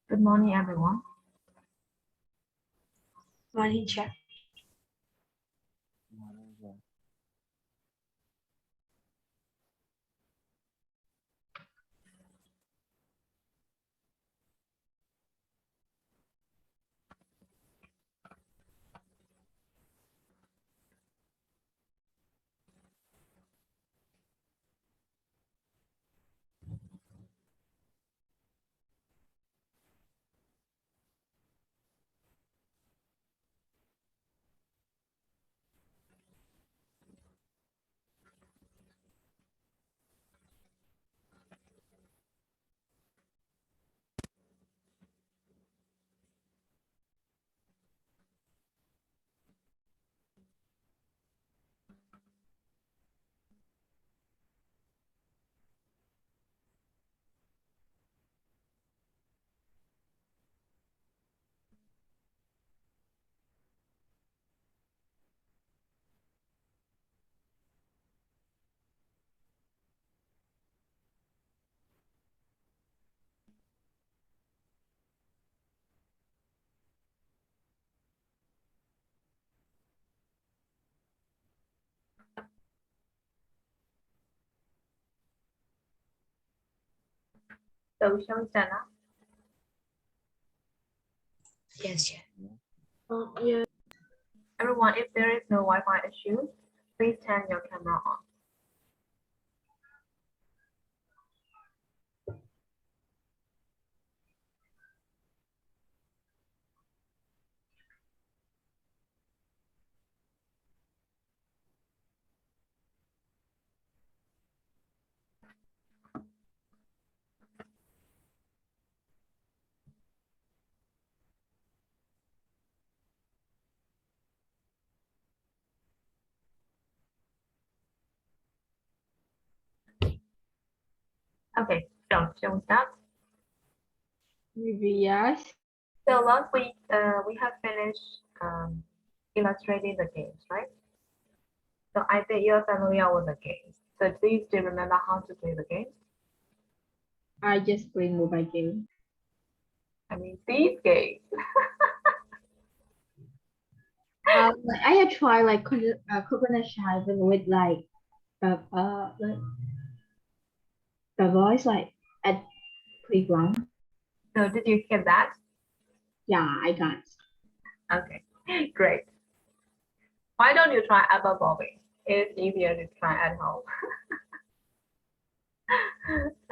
Good morning, everyone. Morning, teacher. So shall we start now? Yes, teacher. Yeah. Everyone, if there is no Wi-Fi issue, please turn your camera on. Okay, so shall we start? Maybe yes. So last week, we have finished illustrating the games, right? So I think you're familiar with the games. So do you still remember how to play the games? I just play mobile game. I mean, these games. Like I have tried like coconut shaving with like the voice like at playground. So did you hear that? Yeah, I got. Okay, great. Why don't you try apple bobbing? It's easier to try at home.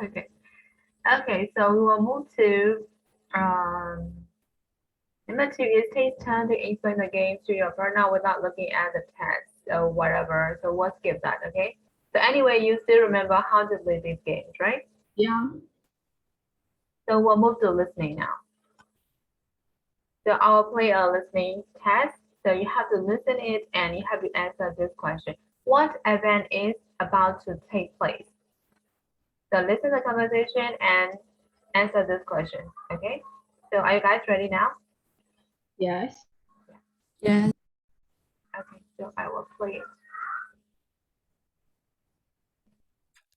Okay. Okay, so we will move to number 2 is take turn to explain the game to your partner without looking at the text or whatever. So we'll skip that, okay? So anyway, you still remember how to play these games, right? Yeah. So we'll move to listening now. So I'll play a listening test. So you have to listen it and you have to answer this question. What event is about to take place? So listen to the conversation and answer this question, okay? So are you guys ready now? Yes. Yes. Okay, so I will play it.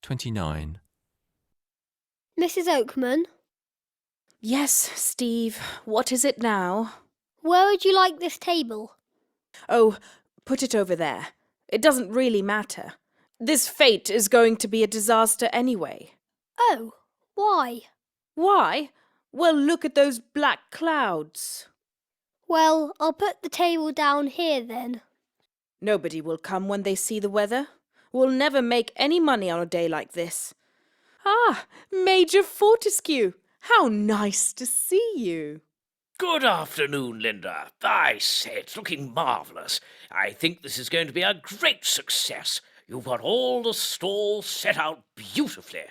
29. Mrs. Oakman, Yes, Steve. What is it now? where would you like this table? Oh, put it over there. It doesn't really matter. This fete is going to be a disaster anyway. Oh, why? Why? Well, look at those black clouds. Well, I'll put the table down here then. Nobody will come when they see the weather. We'll never make any money on a day like this. Ah, Major Fortescue! How nice to see you. Good afternoon, Linda. I say, it's looking marvellous. I think this is going to be a great success. You've got all the stalls set out beautifully.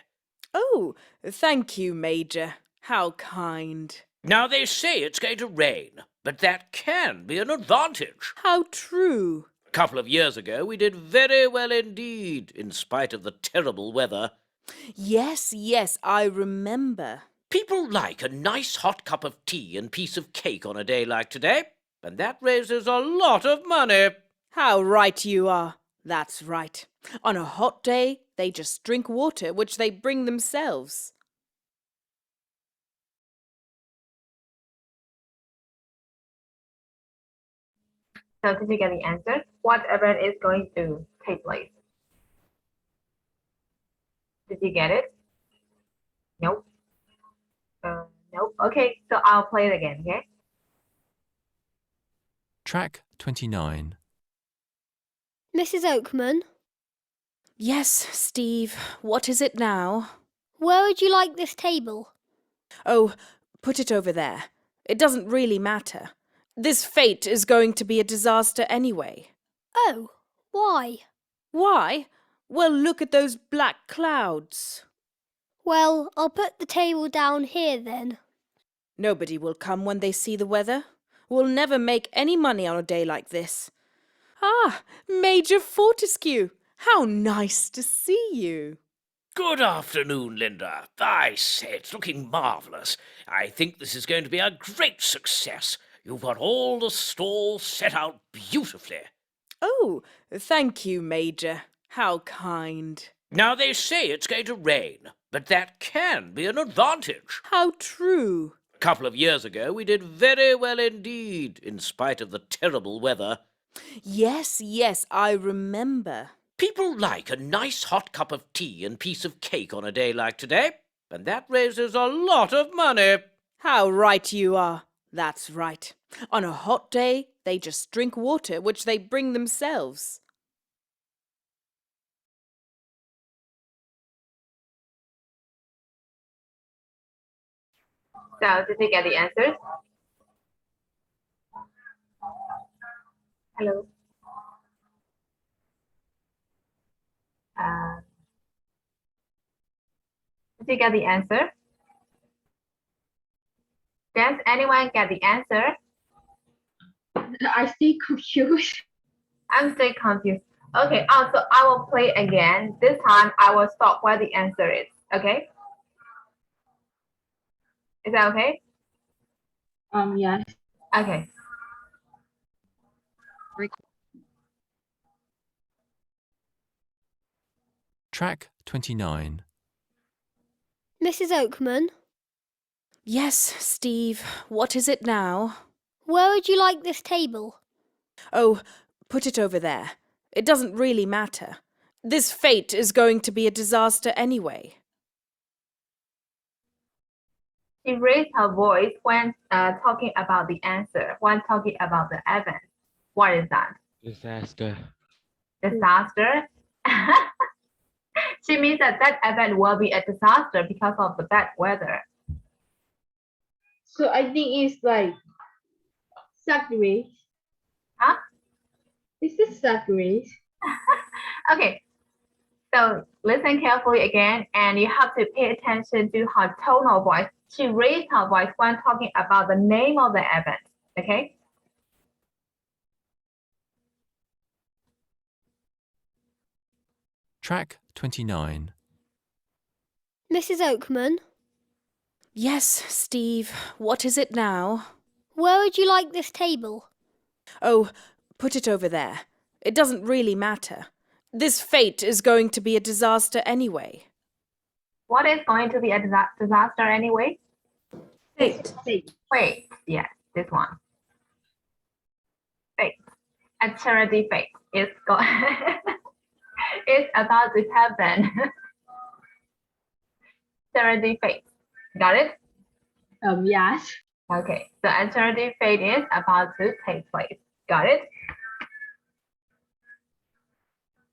Oh, thank you, Major. How kind. Now, they say it's going to rain, but that can be an advantage. How true. A couple of years ago, we did very well indeed, in spite of the terrible weather. Yes, I remember. People like a nice hot cup of tea and piece of cake on a day like today, and that raises a lot of money. How right you are. That's right. On a hot day, they just drink water which they bring themselves. So did you get the answer? What event is going to take place? Did you get it? Nope. Nope. Okay, so I'll play it again, okay? Track 29. Mrs. Oakman, Yes, Steve. What is it now? where would you like this table? Oh, put it over there. It doesn't really matter. This fete is going to be a disaster anyway. Oh, why? Why? Well, look at those black clouds. Well, I'll put the table down here then. Nobody will come when they see the weather. We'll never make any money on a day like this. Ah, Major Fortescue! How nice to see you. Good afternoon, Linda. I say, it's looking marvellous. I think this is going to be a great success. You've got all the stalls set out beautifully. Oh, thank you, Major. How kind. Now, they say it's going to rain, but that can be an advantage. How true. A couple of years ago, we did very well indeed, in spite of the terrible weather. Yes, yes, I remember. People like a nice hot cup of tea and piece of cake on a day like today, and that raises a lot of money. How right you are. That's right. On a hot day, they just drink water, which they bring themselves. So did you get the answers? Hello. Did you get the answer? Does anyone get the answer? I still confused. I'm still confused. Okay, so I will play again. This time I will stop where the answer is. Okay? Is that okay? Yes. Okay. Track 29. Mrs. Oakman, Yes, Steve. What is it now? where would you like this table? Oh, put it over there. It doesn't really matter. This fete is going to be a disaster anyway. She raised her voice when talking about the answer, when talking about the event. What is that? Disaster. Disaster? She means that that event will be a disaster because of the bad weather. So I think it's like sideways. Huh? Is this sideways? Okay, so listen carefully again, and you have to pay attention to her tone of voice. She raised her voice when talking about the name of the event, okay? Track 29. Mrs. Oakman, Yes, Steve. What is it now? where would you like this table? Oh, put it over there. It doesn't really matter. This fete is going to be a disaster anyway. What is going to be a disaster anyway? Fate. Wait, yes, this one. Fate. A charity fate is it's about to happen. Charity fate. Got it? Yes. Okay, so a charity fate is about to take place. Got it?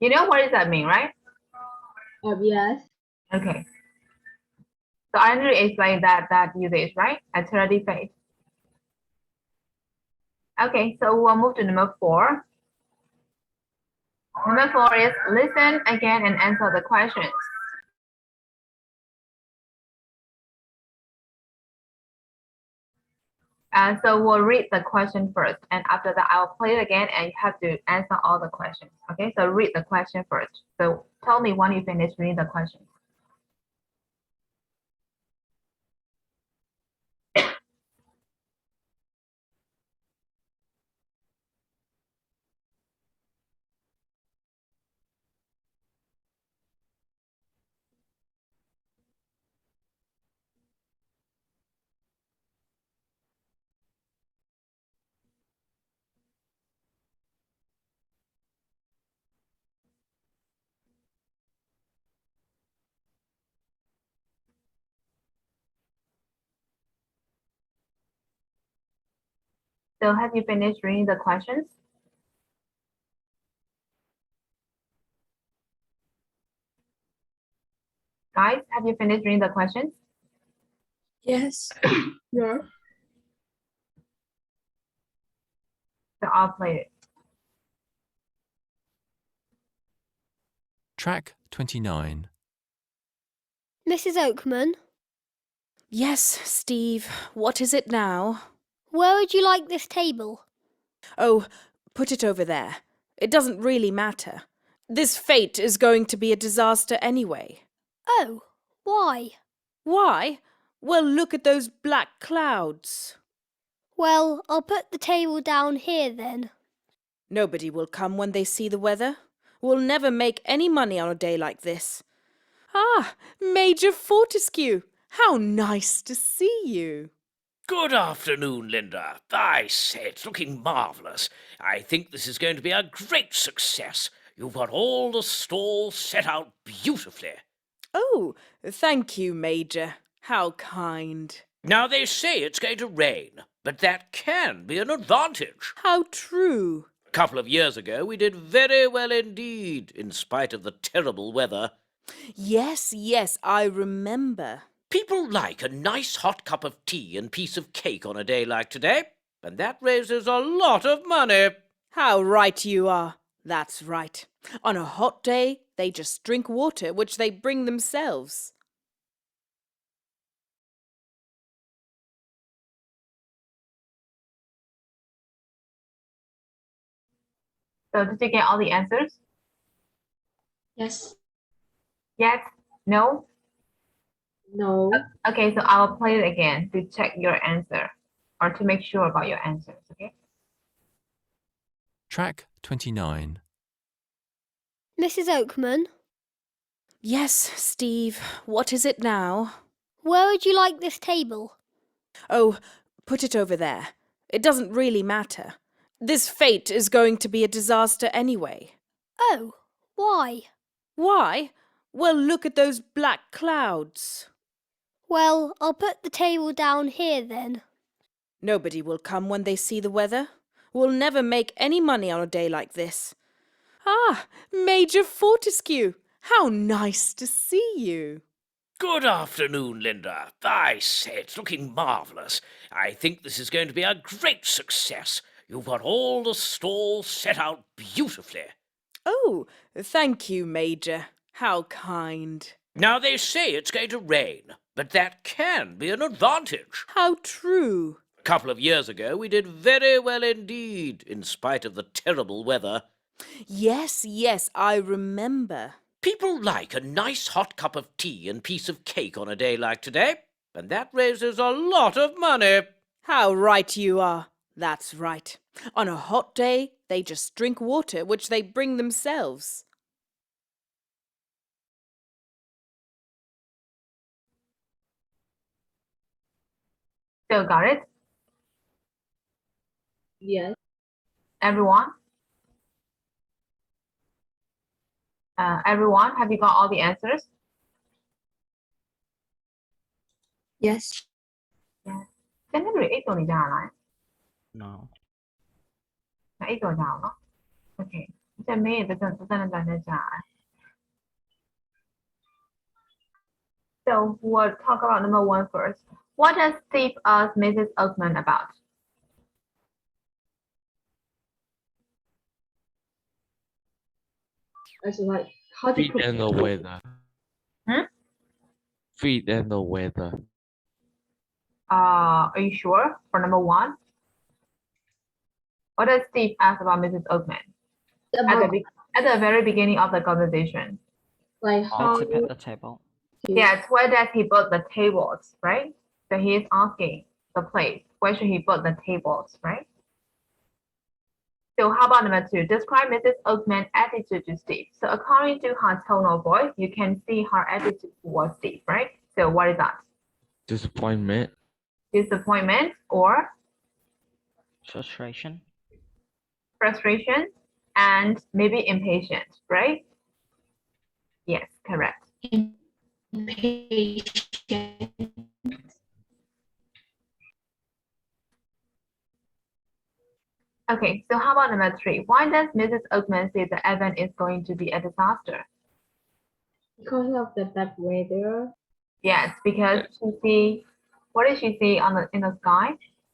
You know what does that mean, right? Yes. Okay. So I need to explain that usage, right? A charity fate. Okay, so we'll move to number 4. Number 4 is listen again and answer the questions. So we'll read the question first, and after that, I'll play it again, and you have to answer all the questions. Okay, so read the question first. So tell me when you finish reading the question. So have you finished reading the questions? Guys, have you finished reading the questions? Yes. Yes. So I'll play it. Track 29. Mrs. Oakman, Yes, Steve. What is it now? where would you like this table? Oh, put it over there. It doesn't really matter. This fete is going to be a disaster anyway. Oh, why? Why? Well, look at those black clouds. Well, I'll put the table down here then. Nobody will come when they see the weather. We'll never make any money on a day like this. Ah, Major Fortescue! How nice to see you. Good afternoon, Linda. I say, it's looking marvellous. I think this is going to be a great success. You've got all the stalls set out beautifully. Oh, thank you, Major. How kind. Now, they say it's going to rain, but that can be an advantage. How true. A couple of years ago, we did very well indeed, in spite of the terrible weather. Yes, yes, I remember. People like a nice hot cup of tea and piece of cake on a day like today, and that raises a lot of money. How right you are. That's right. On a hot day, they just drink water, which they bring themselves. So did you get all the answers? Yes. Yes? No? No. Okay, so I'll play it again to check your answer or to make sure about your answers, okay? Track 29. Mrs. Oakman, Yes, Steve. What is it now? where would you like this table? Oh, put it over there. It doesn't really matter. This fete is going to be a disaster anyway. Oh, why? Why? Well, look at those black clouds. Well, I'll put the table down here then. Nobody will come when they see the weather. We'll never make any money on a day like this. Ah, Major Fortescue! How nice to see you. Good afternoon, Linda. I say, it's looking marvellous. I think this is going to be a great success. You've got all the stalls set out beautifully. Oh, thank you, Major. How kind. Now, they say it's going to rain, but that can be an advantage. How true. A couple of years ago, we did very well indeed, in spite of the terrible weather. Yes, yes, I remember. People like a nice hot cup of tea and piece of cake on a day like today, and that raises a lot of money. How right you are. That's right. On a hot day, they just drink water, which they bring themselves. Still got it? Yes. Everyone? Everyone, have you got all the answers? Yes. ကျန်တဲ့တွေအိတ်တုံနေကြလား No. အိတ်တုံကြအောင်နော် Okay ကျန်မင်းရဲ့တန်းနဲ့ကြာ So we'll talk about number 1 first. What does Steve ask Mrs. Oakman about? It's like how to Feet cook. and the weather. Feet and the weather. Are you sure for number 1? What does Steve ask about Mrs. Oakman About, at the very beginning of the conversation? like how To put the table. Yes, where does he put the tables, right? So he is asking the place, where should he put the tables, right? So how about number 2? Describe Mrs. Oakman's attitude to Steve. So according to her tone of voice, you can see her attitude towards Steve, right? So what is that? Disappointment. Disappointment or Frustration. frustration and maybe impatient, right? Yes, correct. Okay, so how about number 3? Why does Mrs. Oakman say the event is going to be a disaster? Because of the bad weather, Yes, because she see, what did she see in the sky?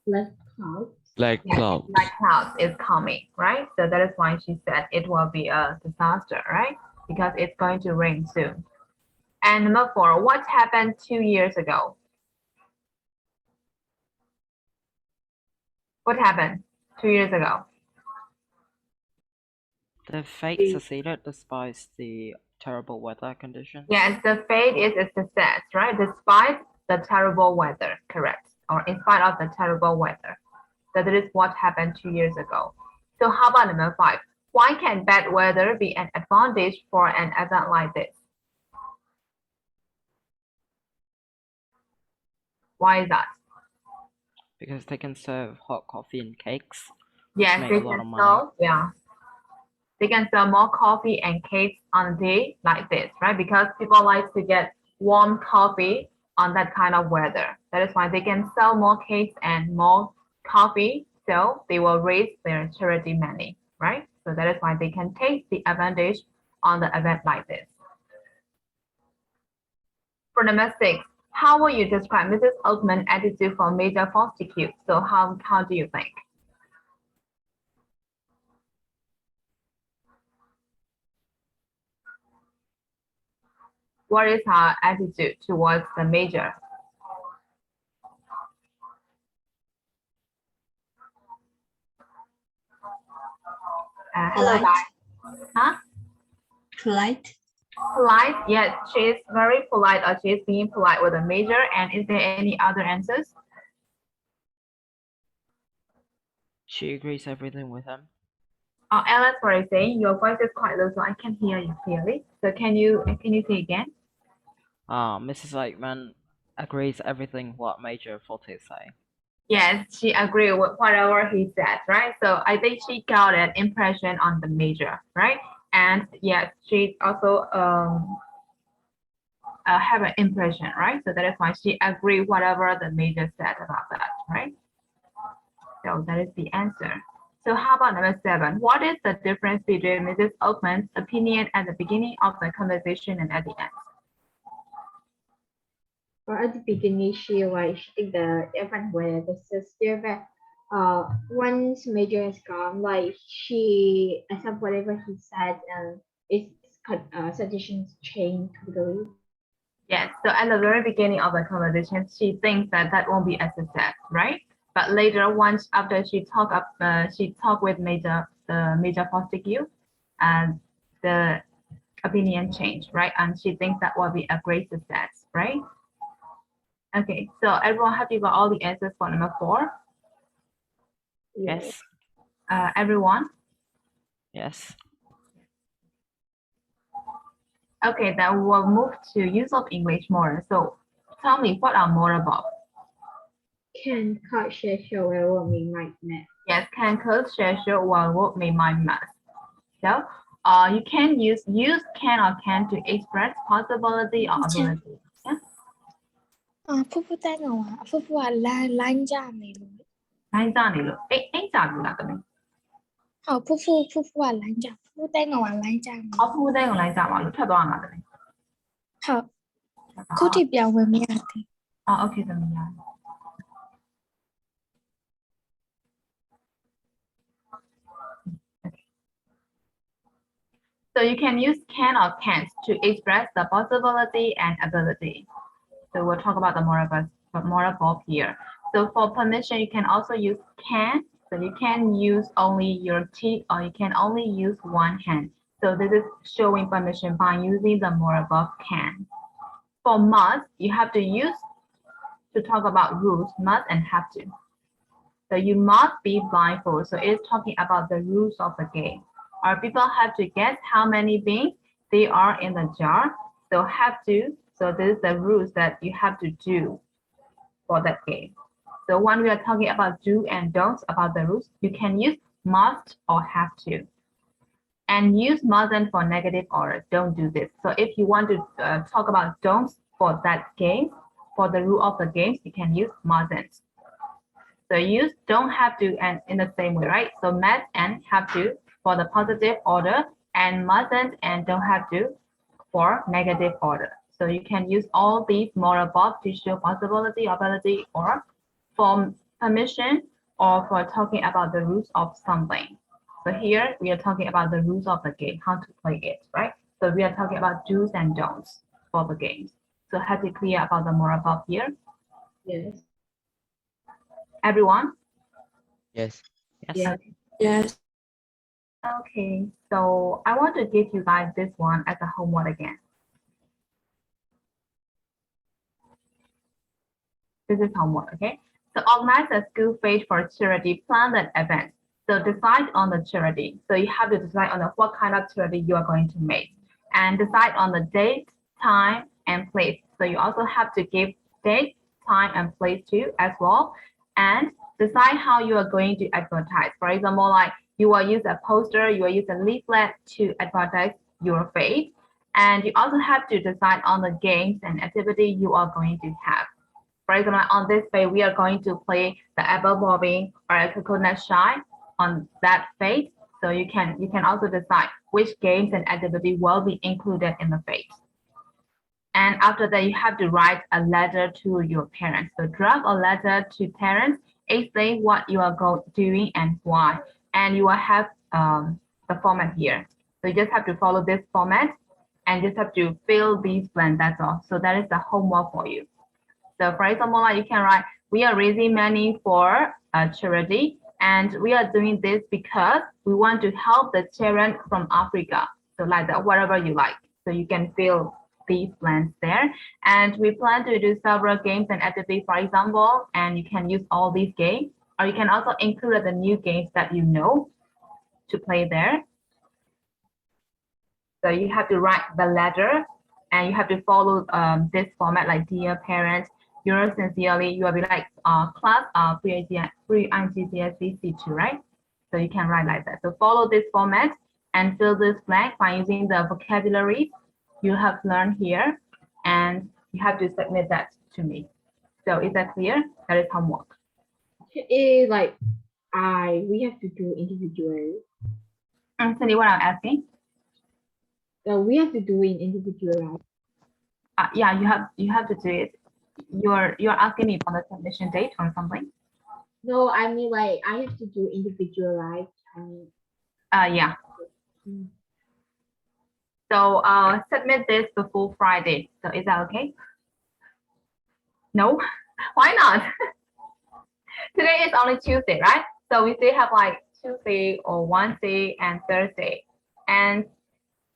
less clouds. Black Yes, clouds. black clouds is coming, right? So that is why she said it will be a disaster, right? Because it's going to rain soon. And number 4, what happened 2 years ago? What happened 2 years ago? The fate The- succeeded despite the terrible weather conditions. Yes, the fate is a success, right? Despite the terrible weather, correct? Or in spite of the terrible weather. So that is what happened 2 years ago. So how about number 5? Why can bad weather be an advantage for an event like this? Why is that? Because they can serve hot coffee and cakes. Yes, make they a lot can of money. sell, yeah. They can sell more coffee and cakes on a day like this, right? Because people like to get warm coffee on that kind of weather. That is why they can sell more cakes and more coffee, so they will raise their charity money, right? So that is why they can take the advantage on the event like this. For number 6, how will you describe Mrs. Oakman's attitude for Major Fortescue? So how do you think? What is her attitude towards the major? Hello, Polite. guys. Huh? Polite. Polite? Yes, she is very polite, or she is being polite with the major. And is there any other answers? She agrees everything with him. Alice, what are you saying? Your voice is quite low, so I can't hear you clearly. So can you say again? Mrs. Oakman agrees everything what Major Forte is saying. Yes, she agreed with whatever he said, right? So I think she got an impression on the major, right? And yes, she also have an impression, right? So that is why she agreed whatever the major said about that, right? So that is the answer. So how about number 7? What is the difference between Mrs. Oakman's opinion at the beginning of the conversation and at the end? Or at the beginning, she think the event where the sister once major is gone, like she accept whatever he said, and its suggestions change totally. Yes, so at the very beginning of the conversation, she thinks that that won't be a success, right? But later, once after she talked with Major Fortescue, and the opinion changed, right? And she thinks that will be a great success, right? Okay, so everyone, have you got all the answers for number 4? Yes. Everyone? Yes. Okay, then we'll move to use of English more. So tell me, what are more about? Can cut share show where we might met. Yes, can code share show while what may my must. So you can use can or can to express possibility or ability. Yeah. 夫妇带我啊，夫妇啊，lãnh家美女。 နိုင်ကြနေလို့အိမ်ကြပြီလားတမီး 夫妇啊，lãnh家，夫婦带我啊，lã家美。 အဖူးတဲ့ကိုလိုက်ကြပါလို့ထွက်သွားမှာတမီး ခုထိပြောင်းဝင်မရသေး โอเคတမီးရ So you can use can or can't to express the possibility and ability. So we'll talk about the more above here. So for permission, you can also use can. So you can use only your cheek or you can only use one hand. So this is showing permission by using the more above can. For must, you have to use to talk about rules, must and have to. So you must be blindfold. So it's talking about the rules of the game. Our people have to guess how many beans they are in the jar. So have to. So this is the rules that you have to do for that game. So when we are talking about do and don'ts about the rules, you can use must or have to. And use mustn't for negative order. Don't do this. So if you want to talk about don'ts for that game, for the rule of the games, you can use mustn't. So you don't have to end in the same way, right? So must and have to for the positive order, and mustn't and don't have to for negative order. So you can use all these more above to show possibility, ability, or for permission, or for talking about the rules of something. So here we are talking about the rules of the game, how to play it, right? So we are talking about do's and don'ts for the games. So has it clear about the more above here? Yes. Everyone? Yes. Yes. Yeah. Yes. Okay, so I want to give you guys this one as a homework again. This is homework, okay? So organize a school fete for charity, plan an event. So decide on the charity. So you have to decide on what kind of charity you are going to make, and decide on the date, time, and place. So you also have to give date, time, and place too as well. And decide how you are going to advertise. For example, like you will use a poster, you will use a leaflet to advertise your fete. And you also have to decide on the games and activity you are going to have. For example, on this fete, we are going to play the apple bobbing or a coconut shy on that fete. So you can also decide which games and activity will be included in the fete. And after that, you have to write a letter to your parents. So draft a letter to parents, explain what you are doing and why. And you will have the format here. So you just have to follow this format and just have to fill these blanks, that's all. So that is the homework for you. So for example, like you can write, we are raising money for a charity, and we are doing this because we want to help the children from Africa. So like that, whatever you like. So you can fill these blanks there. And we plan to do several games and activities, for example, and you can use all these games, or you can also include the new games that you know to play there. So you have to write the letter, and you have to follow this format, like dear parents, yours sincerely. You will be like class PreiG C2, right? So you can write like that. So follow this format and fill this blank by using the vocabulary you have learned here, and you have to submit that to me. So is that clear? That is homework. Like we have to do individually. Cindy, what I'm asking? So we have to do it individually. Yeah, you have to do it. You're asking me for the submission date or something? No, I mean like I have to do individualized. Yeah. Mm. So submit this before Friday. So is that okay? No? Why not? Today is only Tuesday, right? So we still have like Tuesday or Wednesday and Thursday. And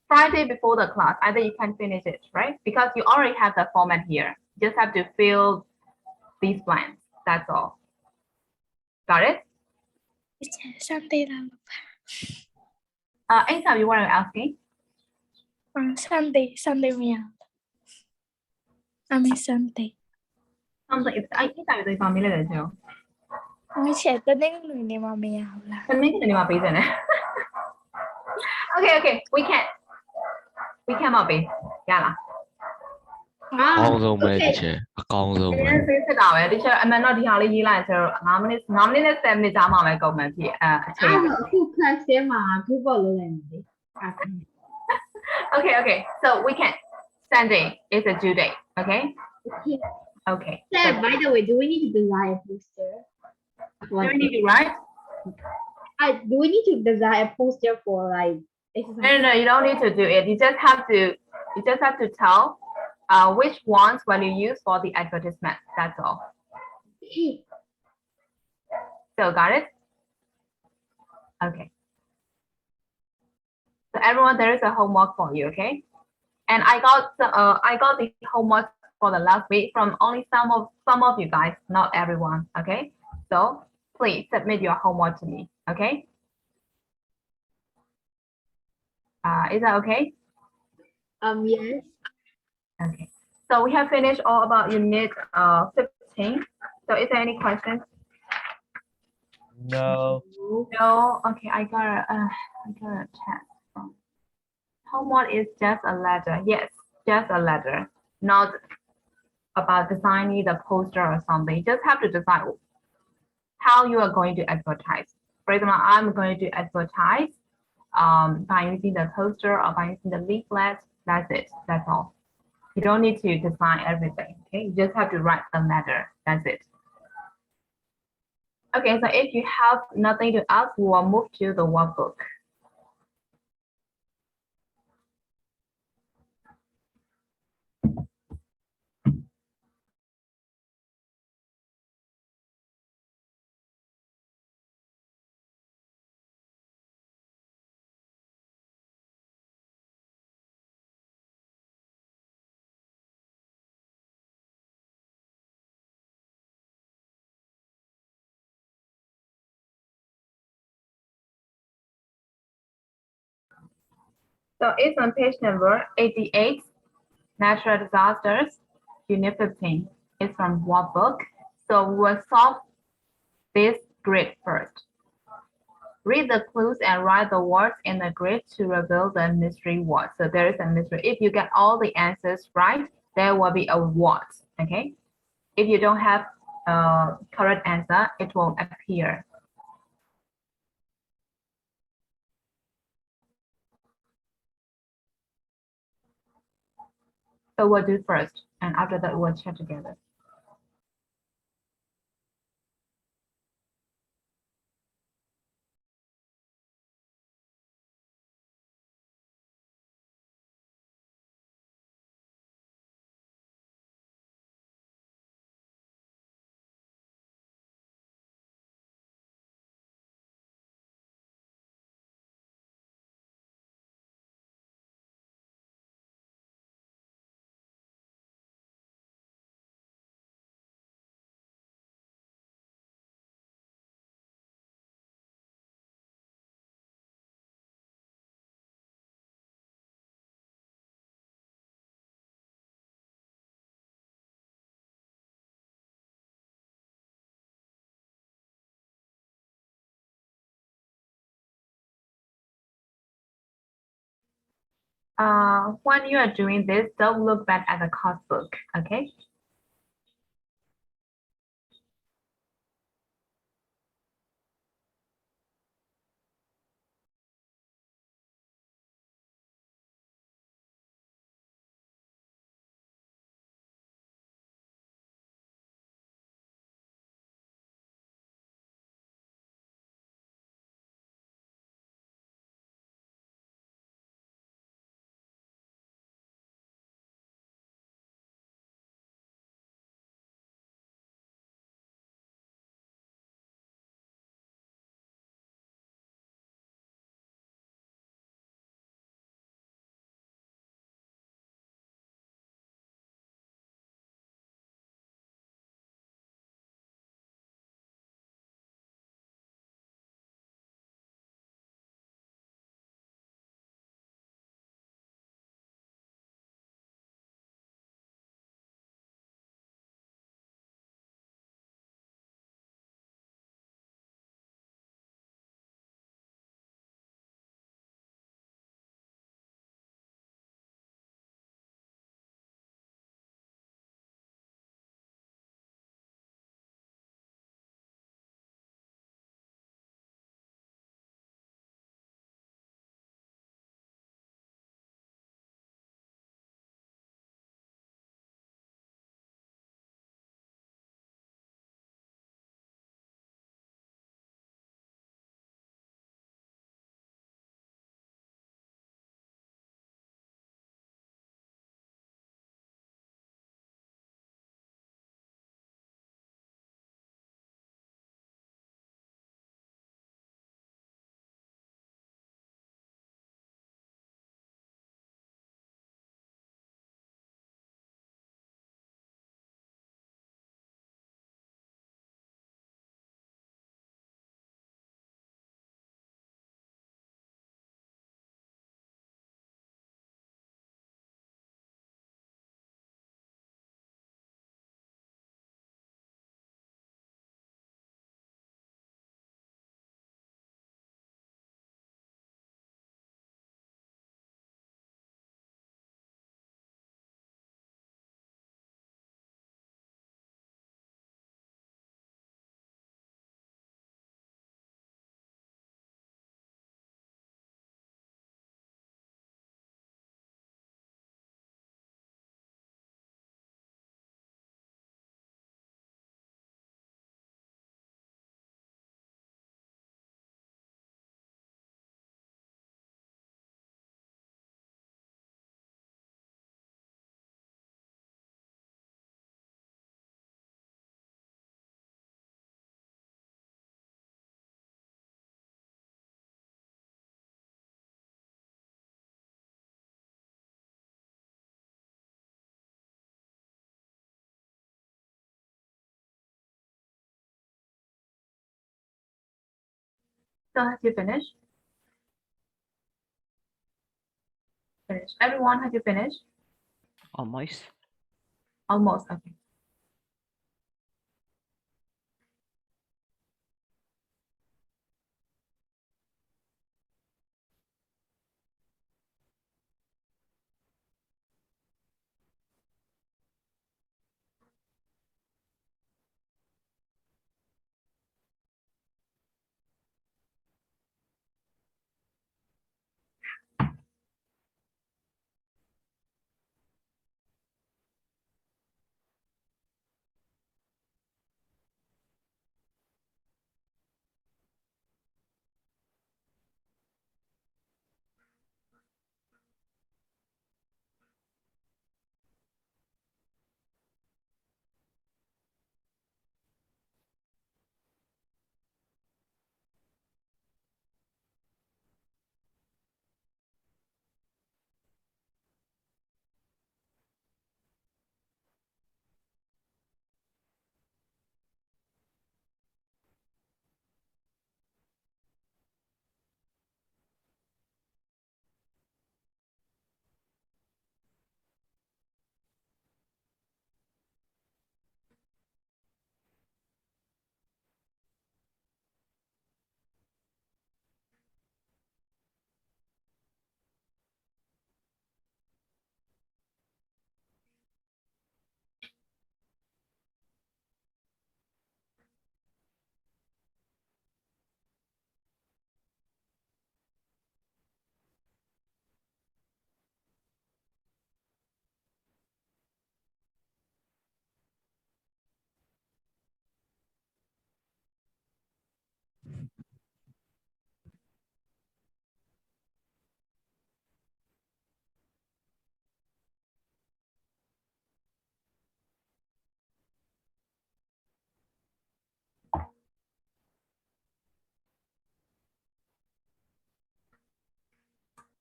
Friday before the class, either you can finish it, right? Because you already have the format here. You just have to fill these blanks. That's all. Got it? Sunday là Anytime you want to asking? Sunday meal. I mean Sunday. Something is anytime you can make it too. Mới trẻ tên đến người này mà mèo là. Can make it in my business. Okay, we can mà bị. Yeah là. Con rồi mẹ teacher. Con rồi mẹ. Thế nào vậy? Teacher, anh nói đi học lý là cho 5 minutes 7 minutesကြာမှပဲကုန်မယ်ဖြစ်Who class there mà cứ bỏ lỡ Okay, so we can. Sunday is a due date, okay? Okay. Okay. Sam, by the way, do we need to design a poster? Do we need to write? Do we need to design a poster for like exercise? No, you don't need to do it. You just have to tell which ones will you use for the advertisement. That's all. Okay. So got it? Okay. So everyone, there is a homework for you, okay? And I got the homework for the last week from only some of you guys, not everyone, okay? So please submit your homework to me, okay? Is that okay? Yes. Okay. So we have finished all about unit 15. So is there any questions? No. No. Okay, I got a chat. Homework is just a letter. Yes, just a letter, not about designing the poster or something. You just have to decide how you are going to advertise. For example, I'm going to advertise by using the poster or by using the leaflet. That's it. That's all. You don't need to design everything. Okay, you just have to write the letter. That's it. Okay, so if you have nothing to ask, we'll move to the workbook. So it's on page number 88, Natural Disasters, Unit 15. It's from workbook. So we'll solve this grid first. Read the clues and write the words in the grid to reveal the mystery word. So there is a mystery. If you get all the answers right, there will be a word. Okay. If you don't have a correct answer, it won't appear. So we'll do first, and after that we'll check together. When you are doing this, don't look back at the course book, okay? So have you finished? Finished. Everyone, have you finished? Almost. Almost. Okay.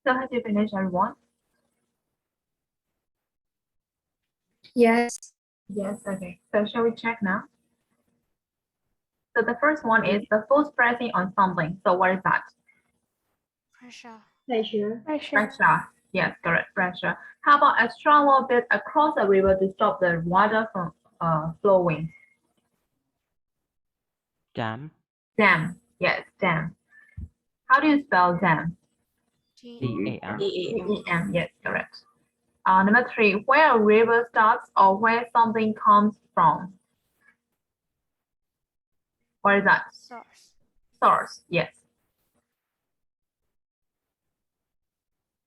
So have you finished, everyone? Yes. Yes. Okay. So shall we check now? So the first one is the force pressing on something. So what is that? Pressure. Pleasure. Pressure. Yes, correct. Pressure. How about a strong wall built across a river to stop the water from flowing? Dam. Dam. Yes, dam. How do you spell dam? D-A-M. D-E-M. Yes, correct. Number 3, where a river starts or where something comes from. What is that? Source. Source. Yes.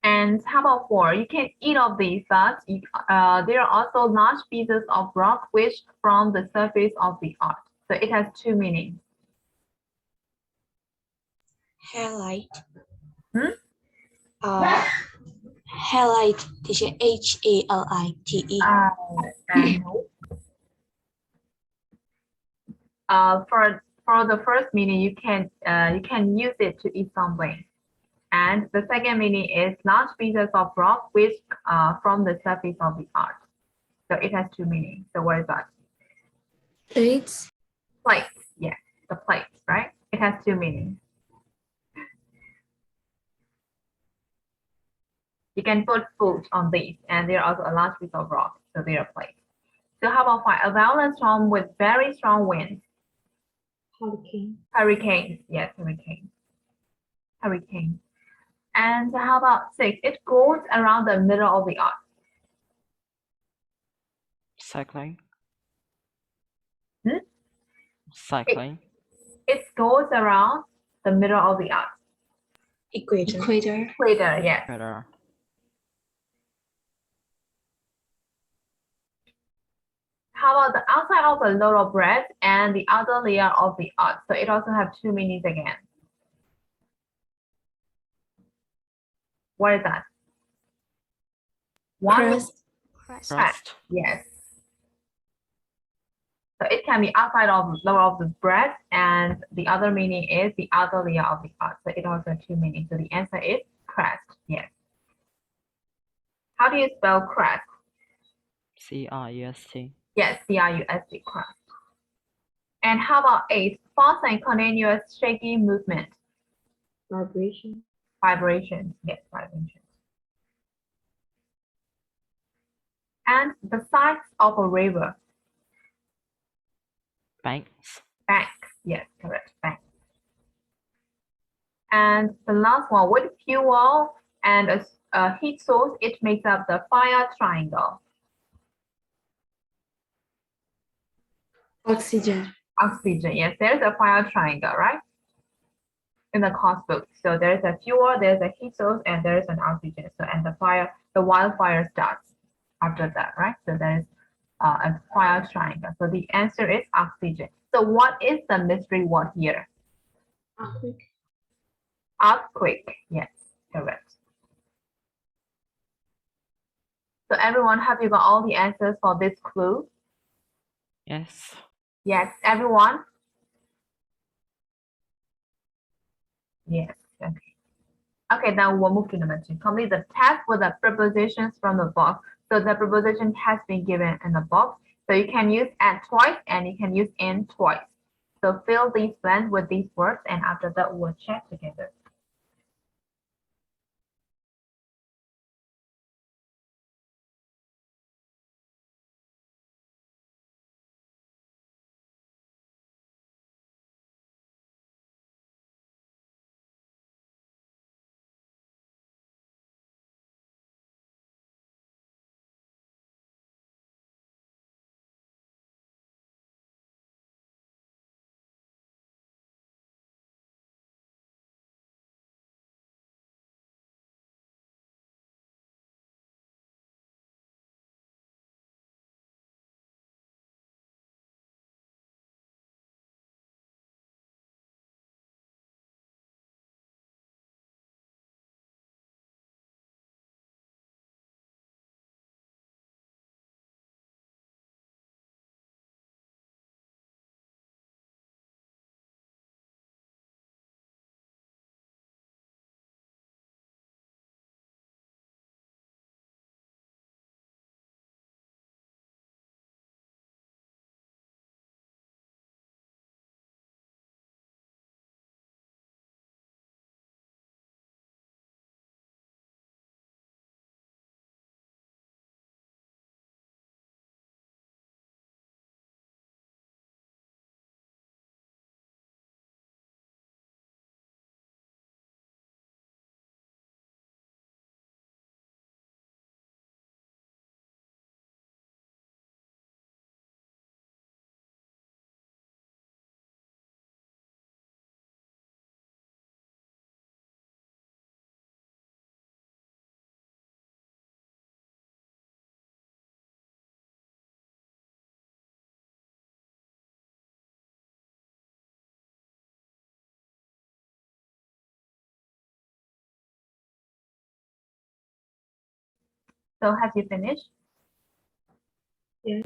And how about 4? You can eat of these, but there are also large pieces of rock which from the surface of the earth. So it has 2 meanings. Halite. Hmm? Halite. Teacher, Halite. No. For the first meaning, you can use it to eat something, and the second meaning is large pieces of rock which from the surface of the earth. So it has 2 meanings. So what is that? Plates. Plates. Yes, the plates, right? It has 2 meanings. You can put food on these, and there are also a large piece of rock, so they are plates. So how about 5? A violent storm with very strong winds. Hurricane. Hurricanes. Yes, hurricanes. Hurricane. And how about 6? It goes around the middle of the earth. Cycling. Hmm? Cycling. It goes around the middle of the earth. Equator. Equator, yes. Better. How about the outside of a loaf of bread and the outer layer of the earth? So it also has 2 meanings again. What is that? One is Crust. Crust. yes. So it can be outside of lower of the bread, and the other meaning is the outer layer of the earth. So it also has 2 meanings. So the answer is crust. Yes. How do you spell crust? C-R-U-S-T. Yes, C-R-U-S-T, crust. And how about 8? Fast and continuous shaky movement. Vibration. Vibrations, yes, vibrations. And the size of a river. Banks. Banks, yes, correct, banks. And the last one, with fuel and a heat source, it makes up the fire triangle. Oxygen. Oxygen, yes, there's a fire triangle, right? In the course book. So there's a fuel, there's a heat source, and there's an oxygen. So and the wildfire starts after that, right? So there's a fire triangle. So the answer is oxygen. So what is the mystery word here? Earthquake. Earthquake, yes, correct. So everyone, have you got all the answers for this clue? Yes. Yes, everyone? Yes, okay. Okay, now we'll move to number 2. Complete the text with the prepositions from the box. So the preposition has been given in the box. So you can use at twice and you can use in twice. So fill these blanks with these words and after that we'll check together. So have you finished? Yes.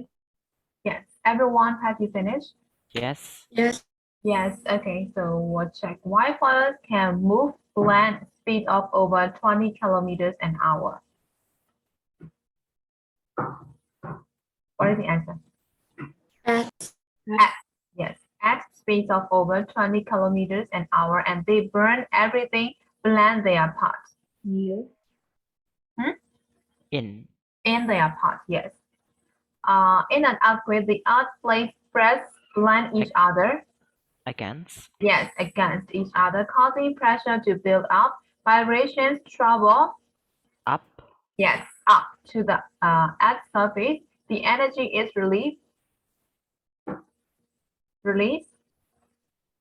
Yes. Everyone, have you finished? Yes. Yes. Yes, okay, so we'll check. Wildfires can move blend speed of over 20 kilometers an hour. What is the answer? At Yes, at speeds of over 20 kilometers an hour, and they burn everything, blend their parts. Near. In. In their parts, yes. In an earthquake, the earth plates press blend each other. Against. Yes, against each other, causing pressure to build up. Vibrations travel. Up. Yes, up to the earth's surface. The energy is released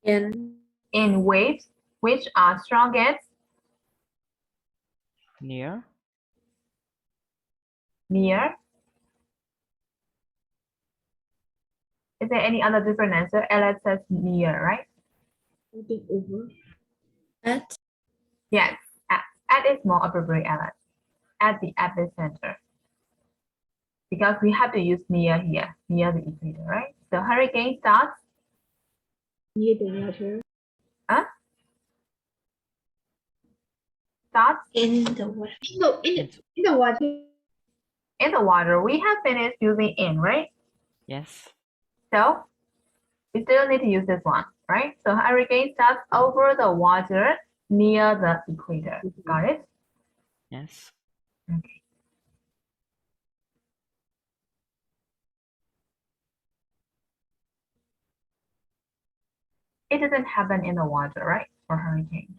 in waves, which are strongest Near. near. Is there any other different answer? Alex says near, right? I think over. at Yes, at is more appropriate, Alex. At the epicenter. Because we have to use near here, near the equator, right? So hurricane starts. Near the water. Starts in the water. No, in the water. in the water. We have finished using in, right? Yes. So we still need to use this one, right? So hurricane starts over the water. near the equator. Got it? Yes. Okay. It doesn't happen in the water, right? For hurricanes.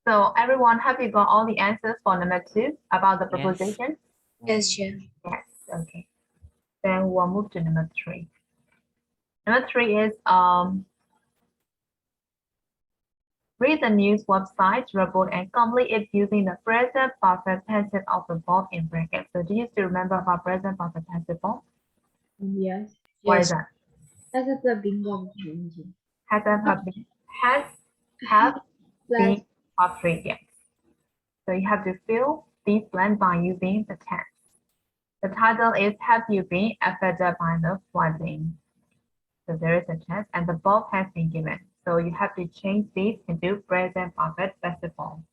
So everyone, have you got all the answers for number 2 about the Yes. proposition? Yes, yeah. Yes. Okay. Then we'll move to number 3. Number 3 is read the news website report and complete it using the present perfect passive of the verb in brackets. So do you still remember about present perfect passive verb? Yes. What is that? That's the big one. Has have been or three, yes. So you have to fill these blanks by using the tense. The title is Have You Been Affected by the Flooding? So there is a chance and the verb has been given. So you have to change this into present perfect passive form.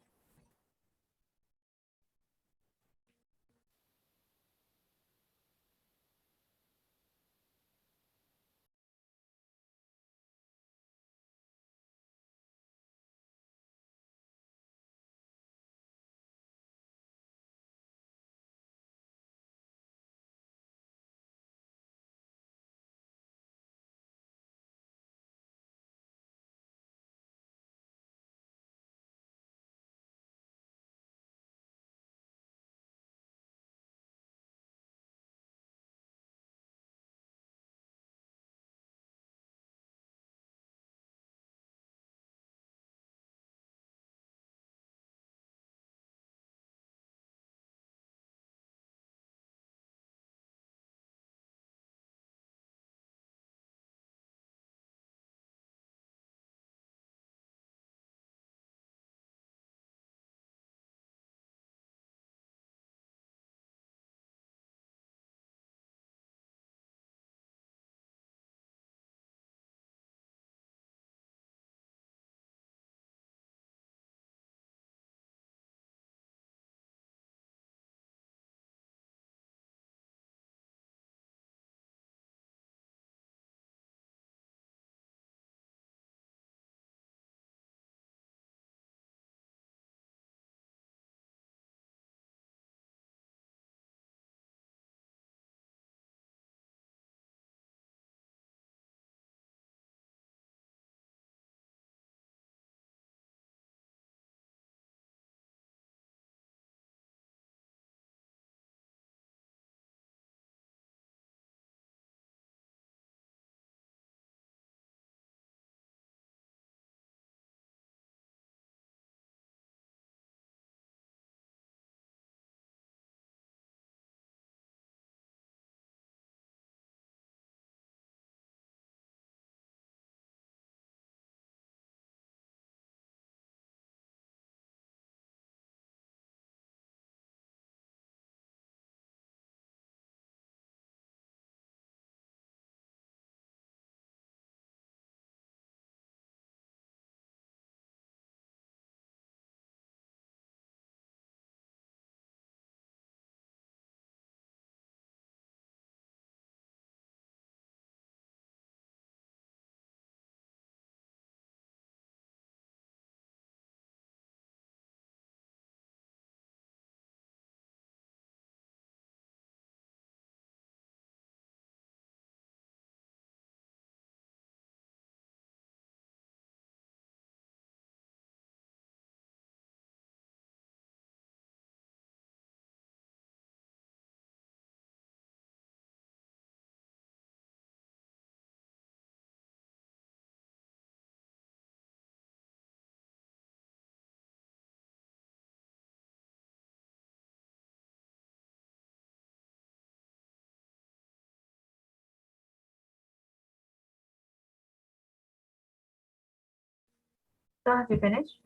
So have you finished?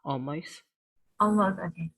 Almost. Almost, okay.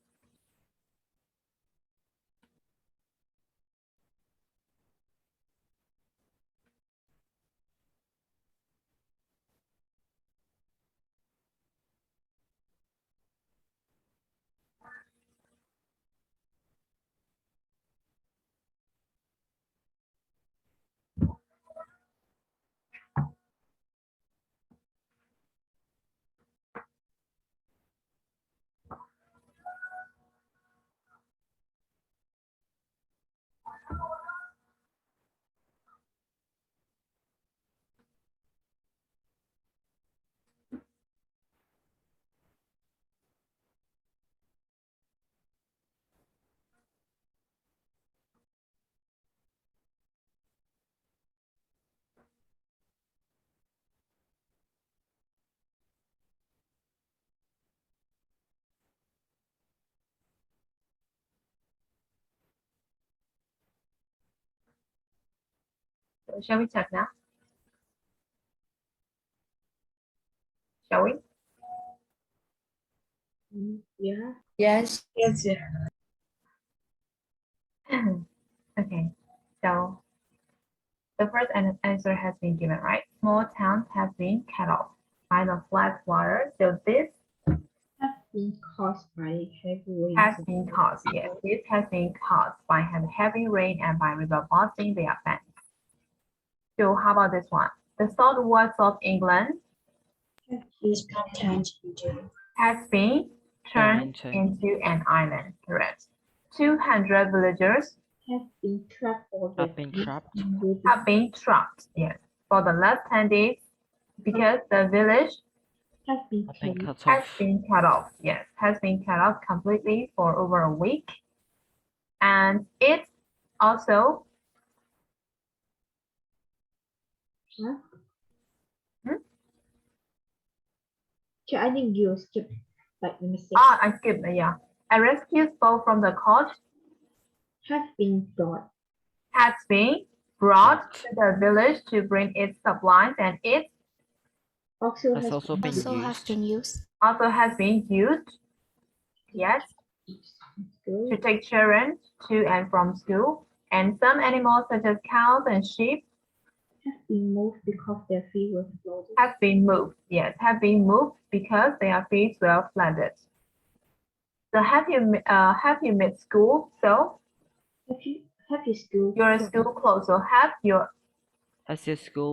So shall we check now? Shall we? Yeah. Yes. Okay, so the first answer has been given, right? Small towns have been cut off by the flood water. So this Have been caused by heavy rain. has been caused, yes. This has been caused by heavy rain and by river busting their banks. So how about this one? The salt words of England These towns into has been turned Turned into an island, correct? 200 villagers Have been trapped or Have been trapped. have been trapped, yes, for the last 10 days because the village Have been Have been killed. cut has off. been cut off, yes, has been cut off completely for over a week. And it also, Huh? Hmm? So I think you skipped like the mistake. I skipped, yeah. A rescue boat from the coast Have been brought. has been brought Brought. to the village to bring its supplies, and it Also Has also been also have used. been used. also has been used, yes, to Good. take children to and from school. And some animals such as cows and sheep Have been moved because their feet were floated. have been moved, yes, have been moved because their feet were flooded. So have you met school? So Have your school your school closed. So have your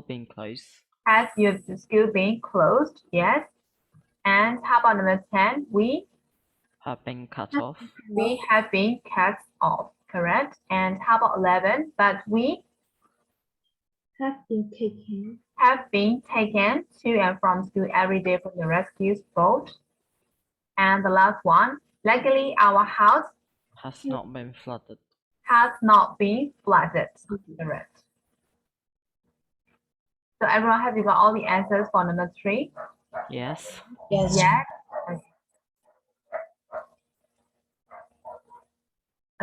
been closed? has your school been closed? Yes. And how about number 10? We Have been cut off. have been cut off, correct? And how about 11? But we have been taken. have been taken to and from school every day from the rescue boat. And the last one, luckily our house Has not been flooded. has not been flooded, correct? So everyone, have you got all the answers for number 3? Yes. Yes. Yes.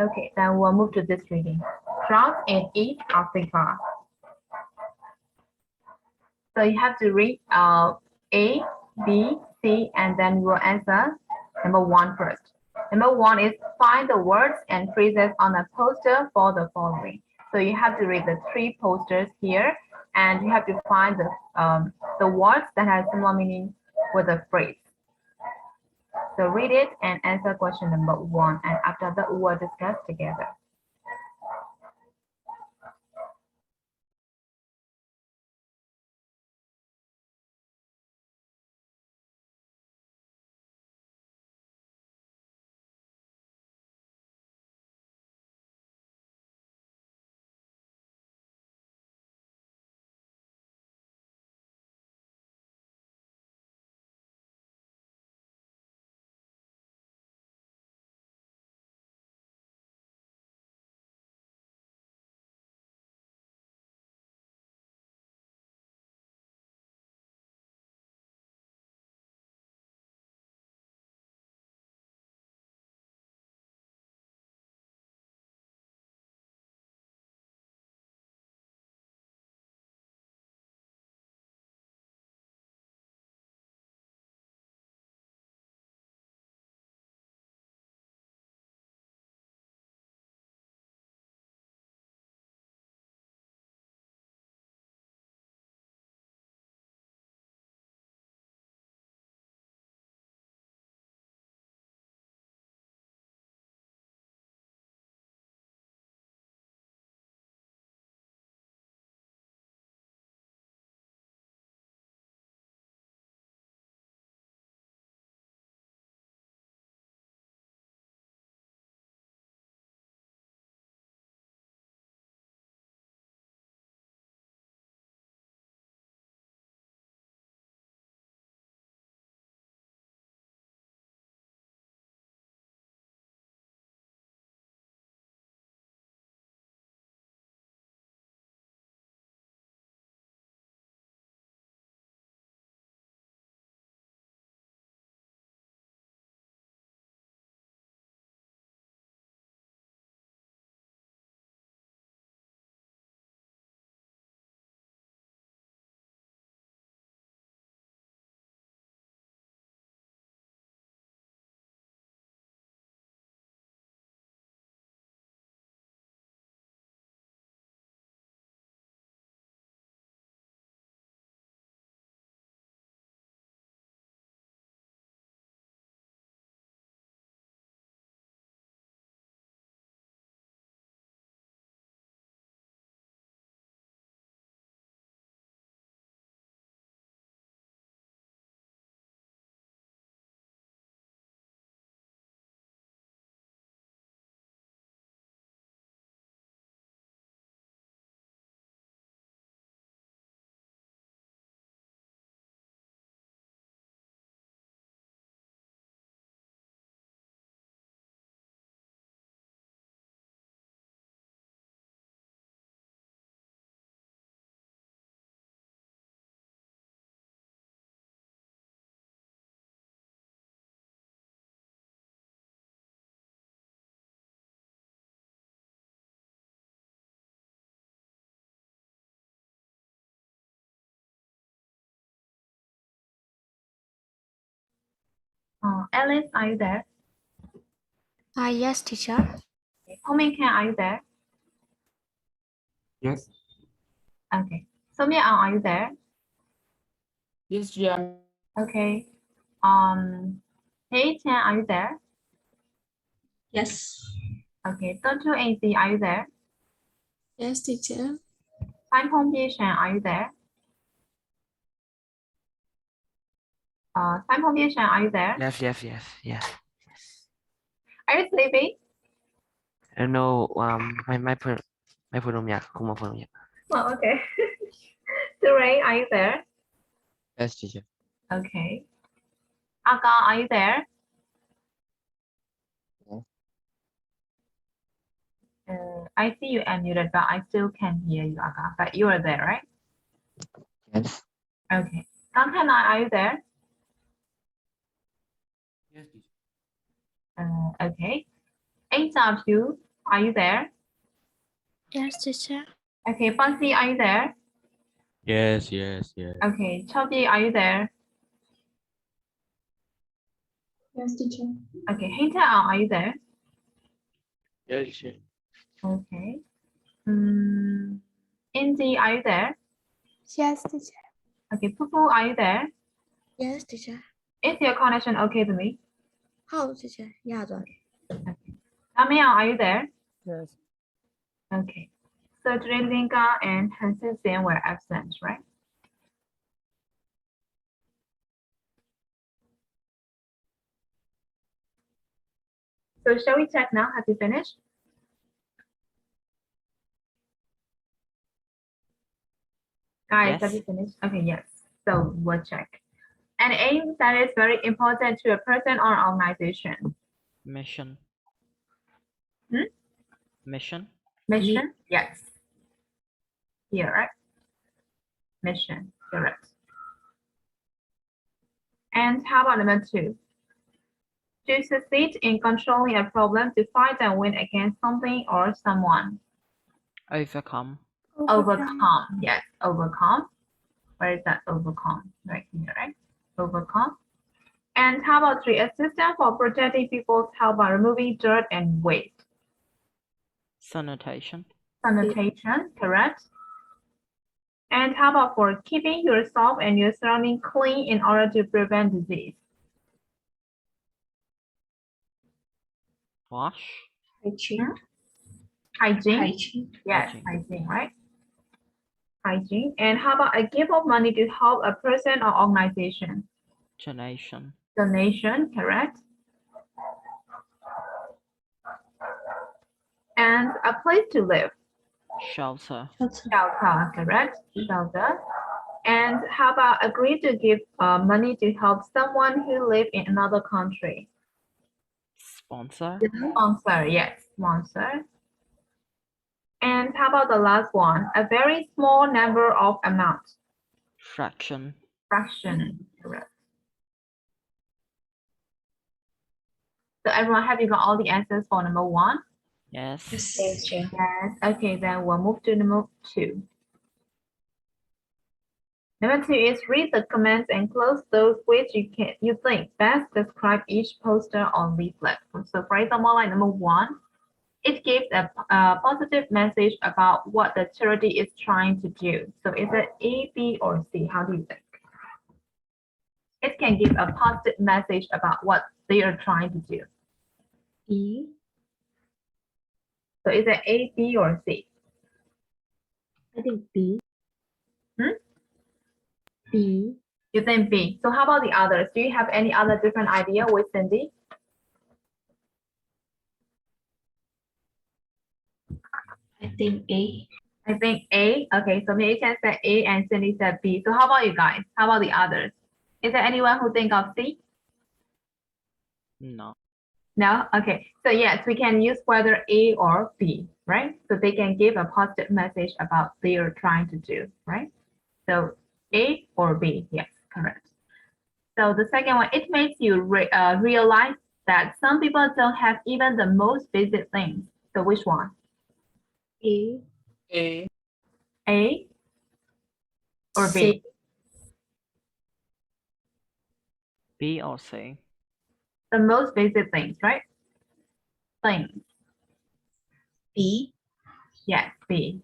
Okay, then we'll move to this reading. Drought in East Africa. So you have to read A, B, C, and then you will answer number 1 first. Number 1 is find the words and phrases on a poster for the following. So you have to read the 3 posters here, and you have to find the words that have similar meaning with the phrase. So read it and answer question number 1, and after that we'll discuss together. Alice, are you there? Yes, teacher. Hominkan, are you there? Yes. Okay. Somya, are you there? Yes, teacher. Okay. Hey, Chan, are you there? Yes. Okay. Tonto AC, are you there? Yes, teacher. Fine Home Shan, are you there? Fine Home Shan, are you there? Yes, yes, yes, yes. Are you sleeping? No, my phone không nhạc, không mở phone không nhạc. Oh, okay. Suray, are you there? Yes, teacher. Okay. Aga, are you there? Yes. I see you unmuted, but I still can't hear you, Aga. But you are there, right? Yes. Okay. Kankan, are you there? Yes, teacher. Okay. Eight of you, are you there? Yes, teacher. Okay. Fancy, are you there? Yes, yes, yes. Okay. Chobi, are you there? Yes, teacher. Okay. Hinta, are you there? Yes, yes. Okay. Indy, are you there? Yes, teacher. Okay. Pupu, are you there? Yes, teacher. Is your connection okay to me? How, teacher? Yeah, rồi. Tamia, are you there? Yes. Okay. So today Linka and Hansen Sen were absent, right? So shall we check now? Have you finished? Guys, have Yes. you finished? Okay, yes. So we'll check. An aim that is very important to a person or organization. Mission. Hmm? Mission. Mission? Yes. Here, right? Mission, correct. And how about number 2? To succeed in controlling a problem, to fight and win against something or someone. Overcome. Overcome, yes, overcome. Where is that overcome? Right here, right? Overcome. And how about 3? A system for protecting people's health by removing dirt and waste. Sanitation. Sanitation, correct. And how about 4? Keeping yourself and your surrounding clean in order to prevent disease. Wash. Hygiene. Hygiene? Hygiene. Yes, Hygiene. hygiene, right? Hygiene. And how about a gift of money to help a person or organization? Donation. Donation, correct. And a place to live. Shelter. Shelter, correct. Shelter. And how about agree to give money to help someone who live in another country? Sponsor. Sponsor, yes, sponsor. And how about the last one? A very small number of amount. Fraction. Fraction, correct. So everyone, have you got all the answers for number 1? Yes. Yes, teacher. Yes. Okay, then we'll move to number 2. Number 2 is read the comments and close those which you think best describe each poster or leaflet. So for example, like number 1, it gives a positive message about what the charity is trying to do. So is it A, B, or C? How do you think? It can give a positive message about what they are trying to do. B. So is it A, B, or C? I think B. Hmm? B. You think B. So how about the others? Do you have any other different idea with Cindy? I think A. I think A. Okay, so maybe can say A and Cindy said B. So how about you guys? How about the others? Is there anyone who think of C? No. No? Okay. So yes, we can use whether A or B, right? So they can give a positive message about they are trying to do, right? So A or B, yes, correct. So the second one, it makes you realize that some people don't have even the most basic things. So which one? A. A. A or B? B or C. The most basic things, right? Things. B. Yes, B.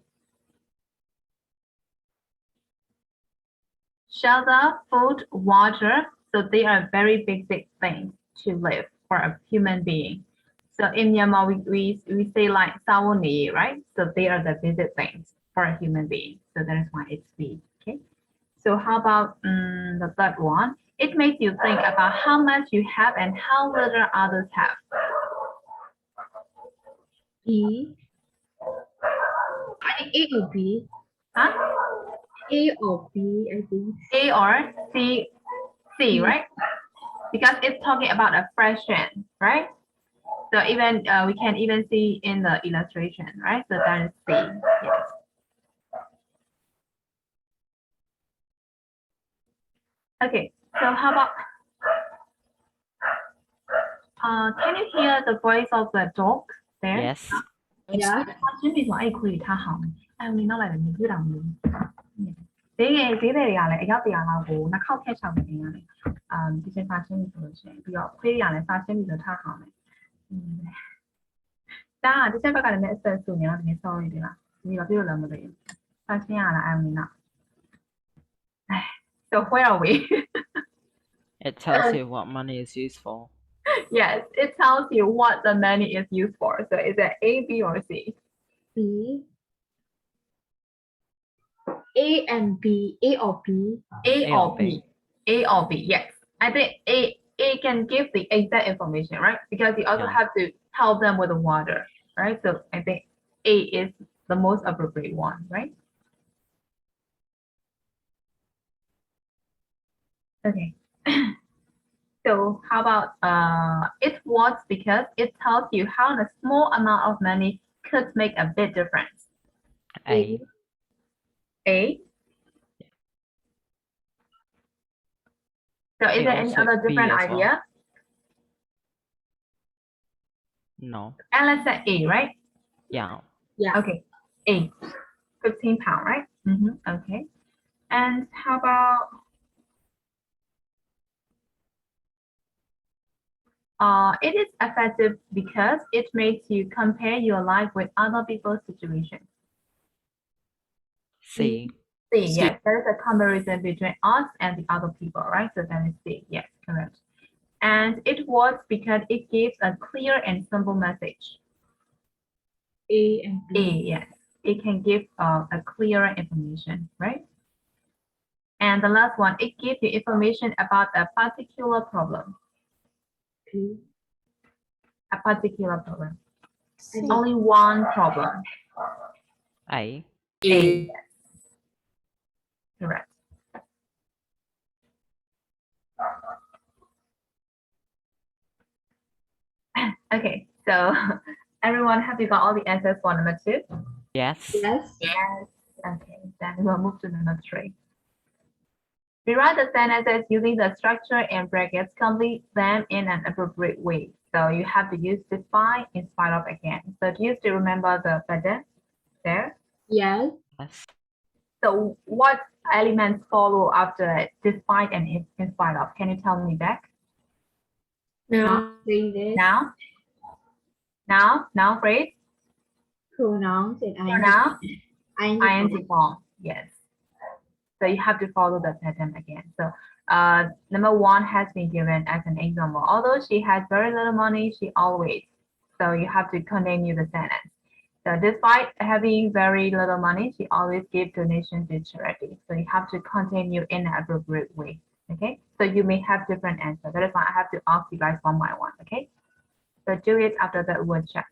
Shelter, food, water. So they are very basic things to live for a human being. So in Myanmar, we say like sawoni, right? So they are the basic things for a human being. So that is why it's B. Okay. So how about the third one? It makes you think about how much you have and how little others have. B. I think A or B. Huh? A or B, I think. A or C, C, right? Because it's talking about a fraction, right? So even we can even see in the illustration, right? So that is C. Yes. Okay. So how about can you hear the voice of the dog there? Yes. Yeah. 他真係話佢他行，你攞嚟你佢諗嘅。俾你而家俾人鬧過，那靠開場嘅人這些發生嘅事情，比較會讓人發生嘅他行嘅。但係這些個嘅咩事數你攞嚟收啲啦，你攞邊度諗嘅？發生啦，你啦。唉 ，So where are we? It tells you what money is used for. Yes, it tells you what the money is used for. So is it A, B, or C? B. A and B. A or B. A A or or B? A or B? Yes, I think A can give the exact information, right? Because you also Yeah. have to help them with the water, right? So I think A is the most appropriate one, right? Okay. So how about it was because it tells you how a small amount of money could make a big difference. A. A. So is A there any also other B different as well. idea? No. And let's say A, right? Yeah. Yeah. Okay. A. 15 pound, right? Okay. And how about it is effective because it makes you compare your life with other people's situations. C. C, yes, there is a comparison between us and the other people, right? So that is C, yes, correct. And it works because it gives a clear and simple message. A and A, B. yes, it can give a clearer information, right? And the last one, it gives you information about a particular problem. B. A particular problem. C. Only one problem. A. A, yes. Correct. Okay, so everyone, have you got all the answers for number 2? Yes. Yes. Yes. Okay, then we'll move to number 3. Rewrite the sentences using the structure and brackets, complete them in an appropriate way. So you have to use despite, in spite of again. So do you still remember the pattern there? Yes. Yes. So what elements follow after despite and in spite of? Can you tell me back? Now say this. Now phrase? Pronouns and Pronoun? ing. ing form, yes. So you have to follow the pattern again. So number 1 has been given as an example. Although she has very little money, she always. So you have to continue the sentence. So despite having very little money, she always gives donations to charity. So you have to continue in an appropriate way. Okay. So you may have different answers. That is why I have to ask you guys one by one. Okay. So do it after the word check.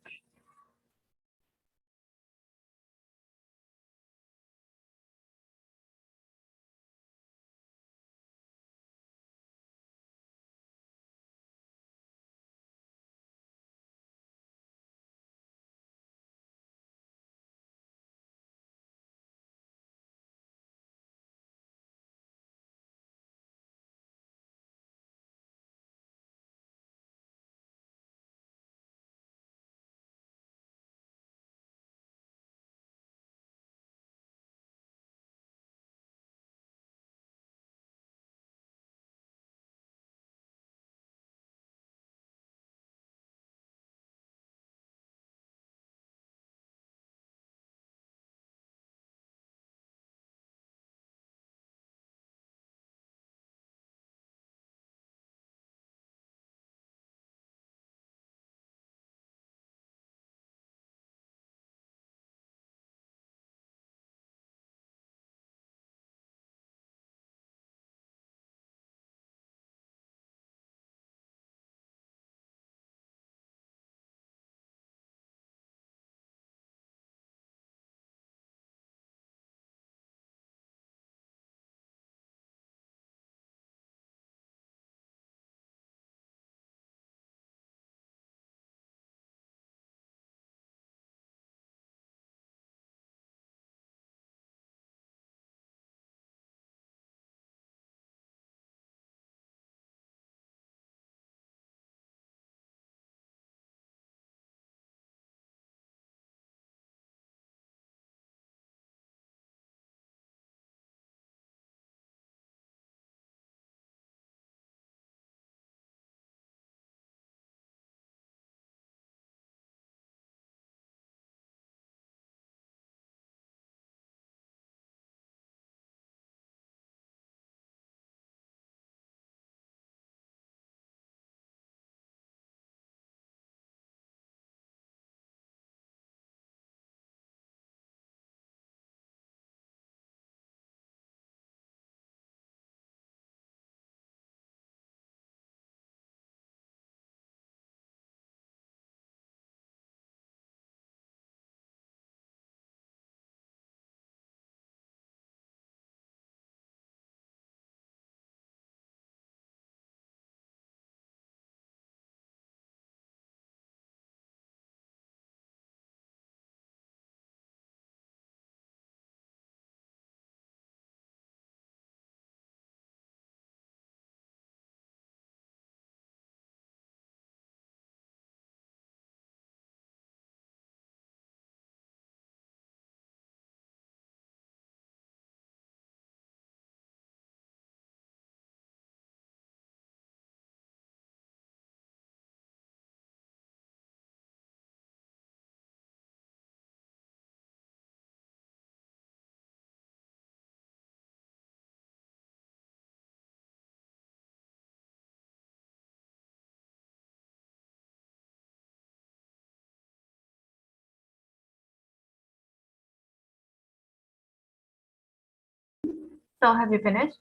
So have you finished?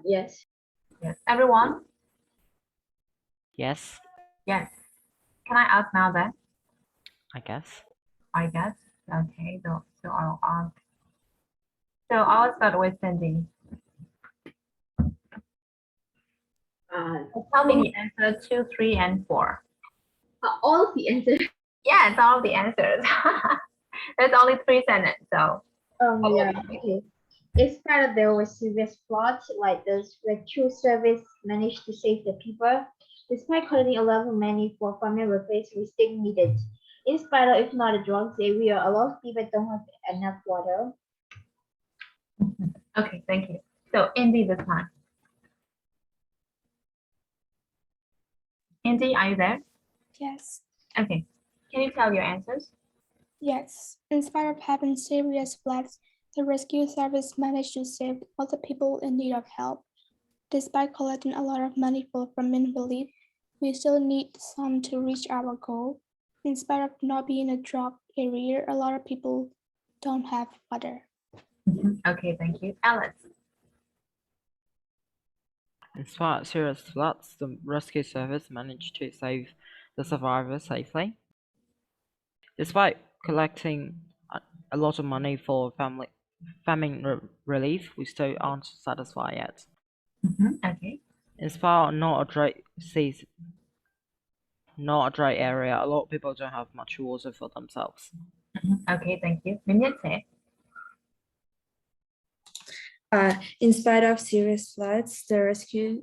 Yes. Yes. Everyone? Yes, Yes. Can I ask now then? I guess. I guess. Okay, so I'll ask. So I'll start with Cindy. Tell me the answer 2, 3, and 4. All of the answers. Yeah, it's all the answers. There's only 3 sentences, so. Yeah. Okay. In spite of there was serious floods, like the rescue service managed to save the people. Despite collecting a lot of money for farming repairs, we still needed. In spite of, if not a drugs area, a lot of people don't have enough water. Okay, thank you. So Indy this time. Indy, are you there? Yes. Okay. Can you tell your answers? Yes. In spite of having serious floods, the rescue service managed to save all the people in need of help. Despite collecting a lot of money for famine relief, we still need some to reach our goal. In spite of not being a drought area, a lot of people don't have water. Okay, thank you. Alice. In spite of serious floods, the rescue service managed to save the survivors safely. Despite collecting a lot of money for famine relief, we still aren't satisfied yet. Okay. In spite of not a dry area, a lot of people don't have much water for themselves. Okay, thank you. Vignette. In spite of serious floods, the rescue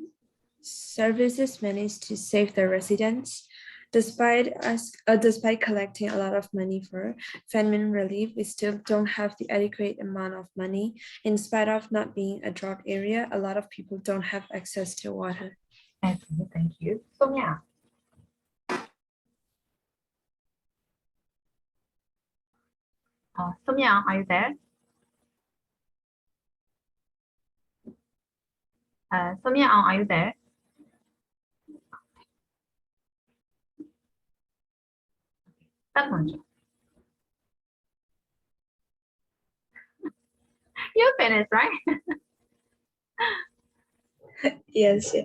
services managed to save the residents. Despite collecting a lot of money for famine relief, we still don't have the adequate amount of money. In spite of not being a drought area, a lot of people don't have access to water. Okay, thank you. Sonia. Sonia, are you there? Sonia, are you there? 딱 먼저. You finished, right? Yes.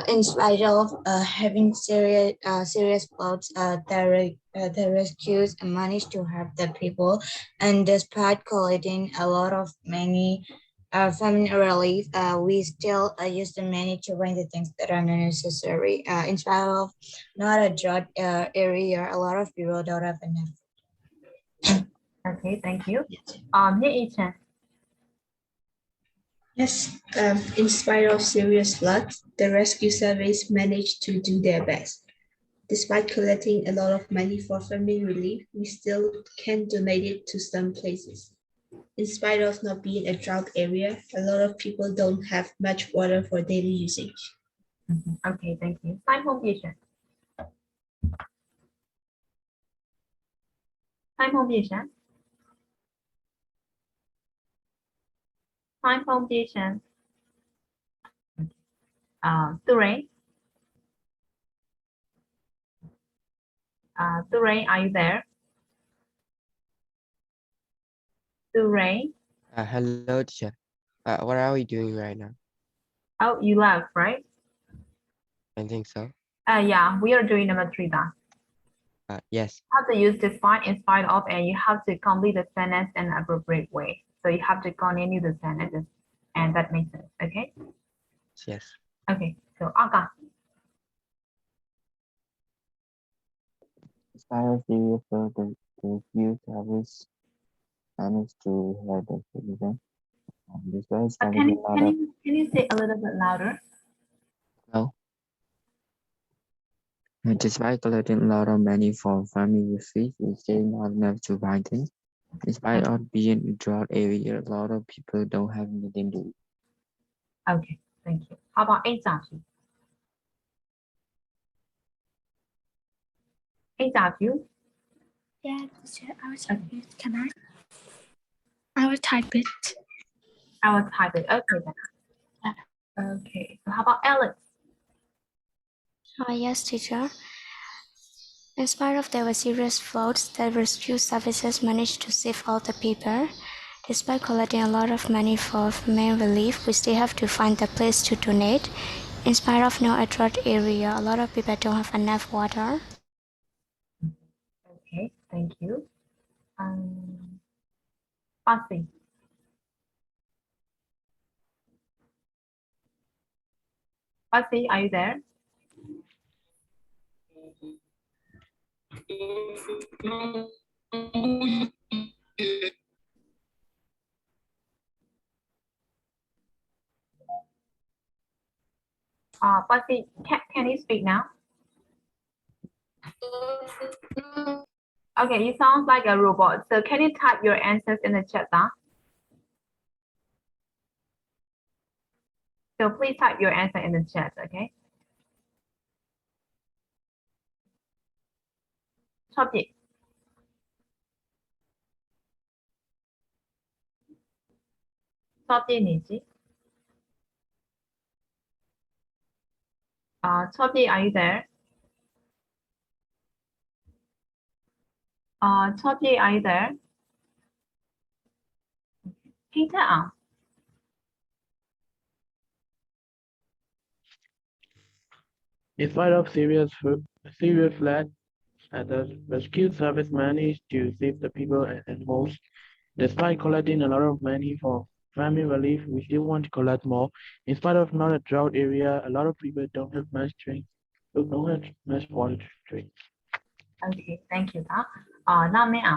In spite of having serious floods, the rescues managed to help the people, and despite collecting a lot of money famine relief, we still use the money to buy the things that are necessary. In spite of not a drought area, a lot of people don't have enough. Okay, thank you. Nay Chen. Yes, in spite of serious floods, the rescue service managed to do their best. Despite collecting a lot of money for famine relief, we still can donate it to some places. In spite of not being a drought area, a lot of people don't have much water for daily usage. Okay, thank you. Simon Vision. Simon Vision. Simon Vision. Ture. Ture, are you there? Ture. Hello, teacher. What are we doing right now? Oh, you left, right? I think so. Yeah, we are doing number 3 done. Yes. You have to use despite, in spite of, and you have to complete the sentence in an appropriate way. So you have to continue the sentences, and that makes sense, okay? Yes. Okay, so Aga. As far as the rescue service managed to help the citizen. This was Can you say a little bit louder? no. Despite collecting a lot of money for family relief, we still not enough to buy things. Despite of being a drought area, a lot of people don't have anything to eat. Okay, thank you. How about Azafi? Azafi? Yeah, teacher, I will type it. Can I? I will type it. I will type it. Okay then. Okay. So how about Alex? Yes, teacher. In spite of there were serious floods, the rescue services managed to save all the people. Despite collecting a lot of money for famine relief, we still have to find the place to donate. In spite of no drought area, a lot of people don't have enough water. Okay, thank you. Pasi. Pasi, are you there? Pasi, can you speak now? Okay, you sound like a robot. So can you type your answers in the chat now? So please type your answer in the chat, okay? ชอบจิชอบจิ你知 ชอบจิ are you there? ชอบจิ are you there? Peter อ่ะ In spite of serious floods, the rescue service managed to save the people and animals. Despite collecting a lot of money for famine relief, we still want to collect more. In spite of not a drought area, a lot of people don't have much water to drink. Okay, thank you นะน่าไม่อ่ะ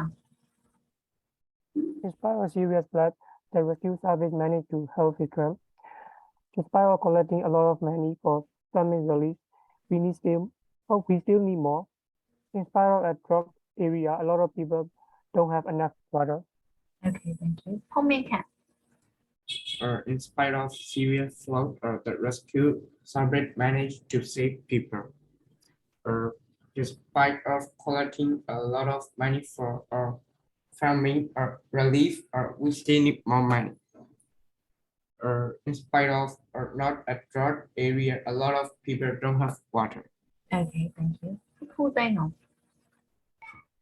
In spite of serious flood, the rescue service managed to help victims. Despite of collecting a lot of money for famine relief, we still need more. In spite of a drought area, a lot of people don't have enough water. Okay, thank you พ่อเมย์ค่ะ In spite of serious flood, the rescue service managed to save people. Despite of collecting a lot of money for famine relief, we still need more money. In spite of not a drought area, a lot of people don't have water. Okay, thank you พูดได้เนาะ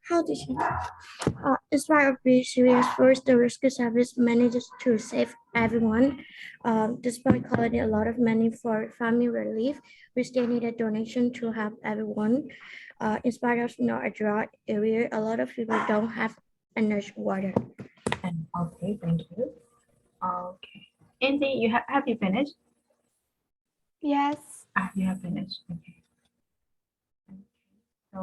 How did you? In spite of being serious first, the rescue service manages to save everyone. Despite collecting a lot of money for famine relief, we still need a donation to help everyone. In spite of not a drought area, a lot of people don't have enough water. Okay, thank you. Okay, Andy, have you finished? Yes. You have finished. Okay. So,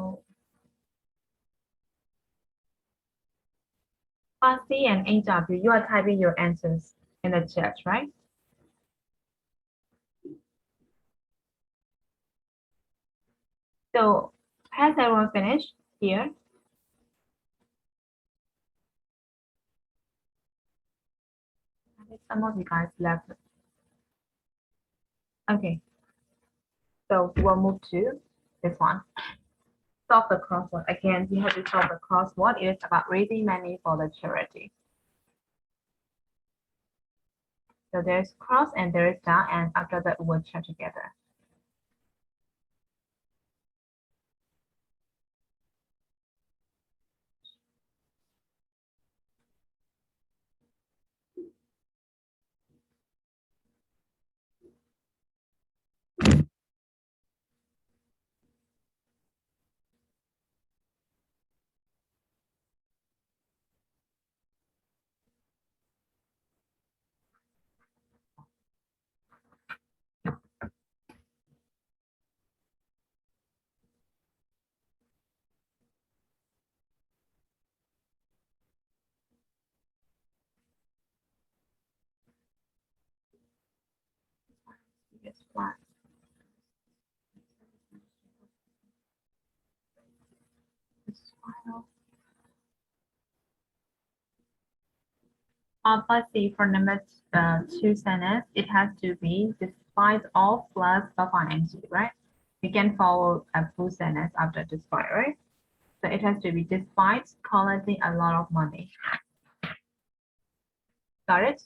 Pasi and AW, you are typing your answers in the chat, right? So, has everyone finished here? Some of you guys left. Okay. So we'll move to this one. Solve the crossword. Again, you have to solve the crossword. It is about raising money for the charity. So there's cross and there is down, and after that we'll check together. Yes, flat. Let's see, for number 2 sentence, it has to be despite all floods of ing, right? We can follow a full sentence after despite, right? So it has to be despite collecting a lot of money. Got it?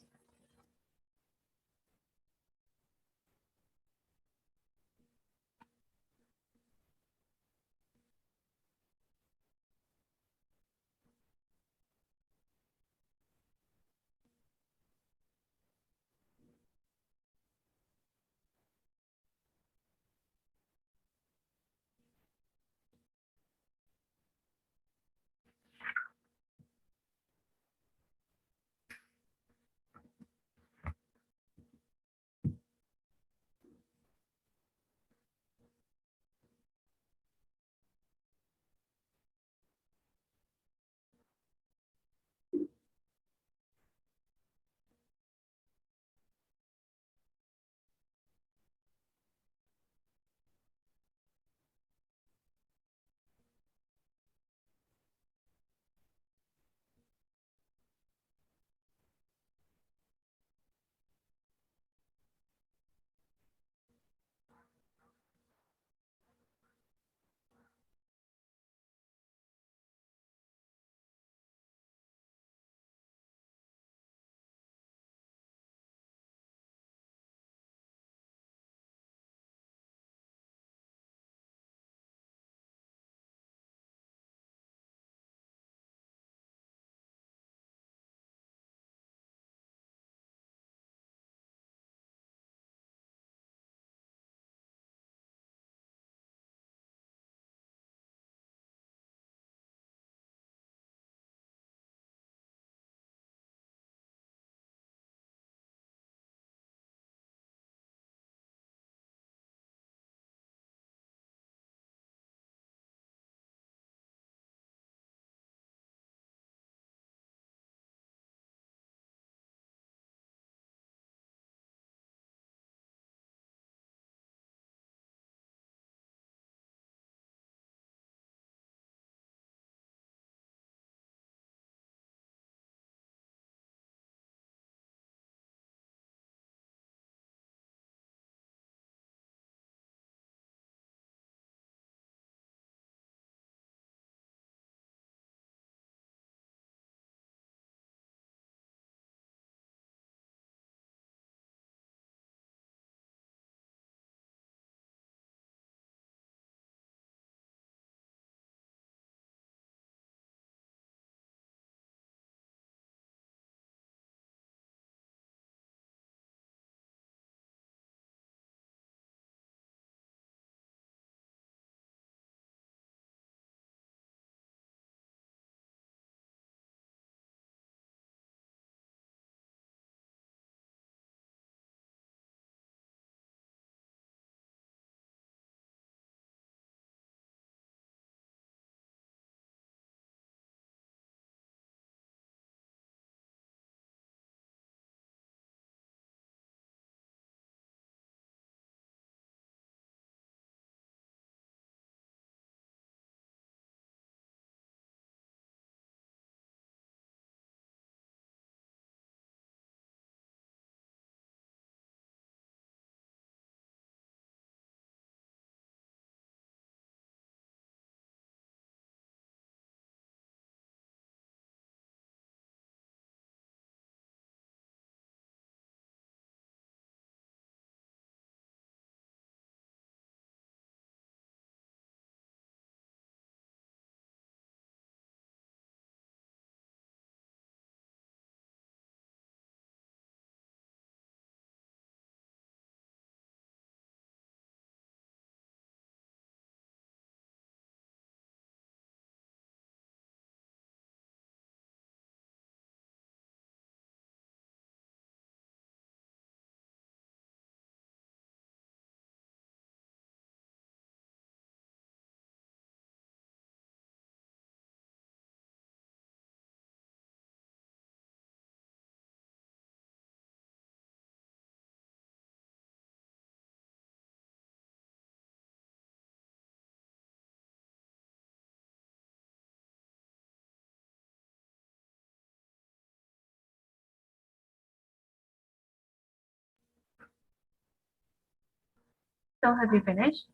So have you finished?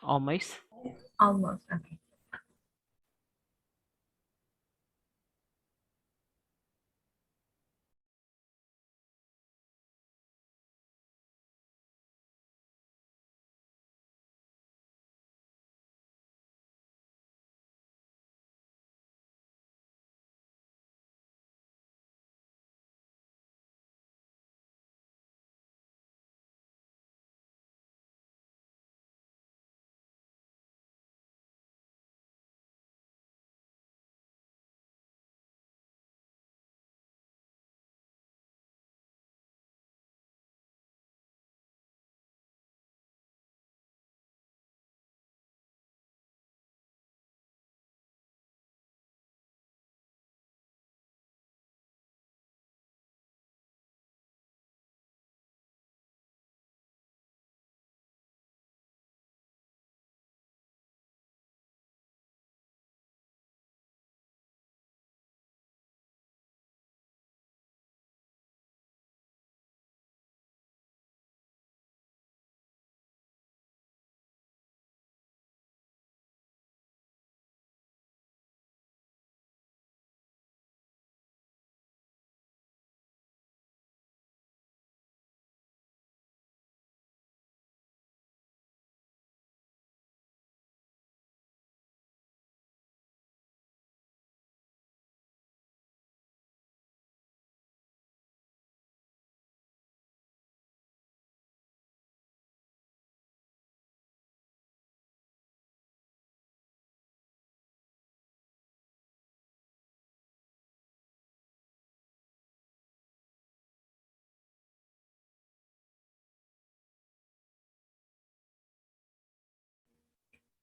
Almost. Almost, okay.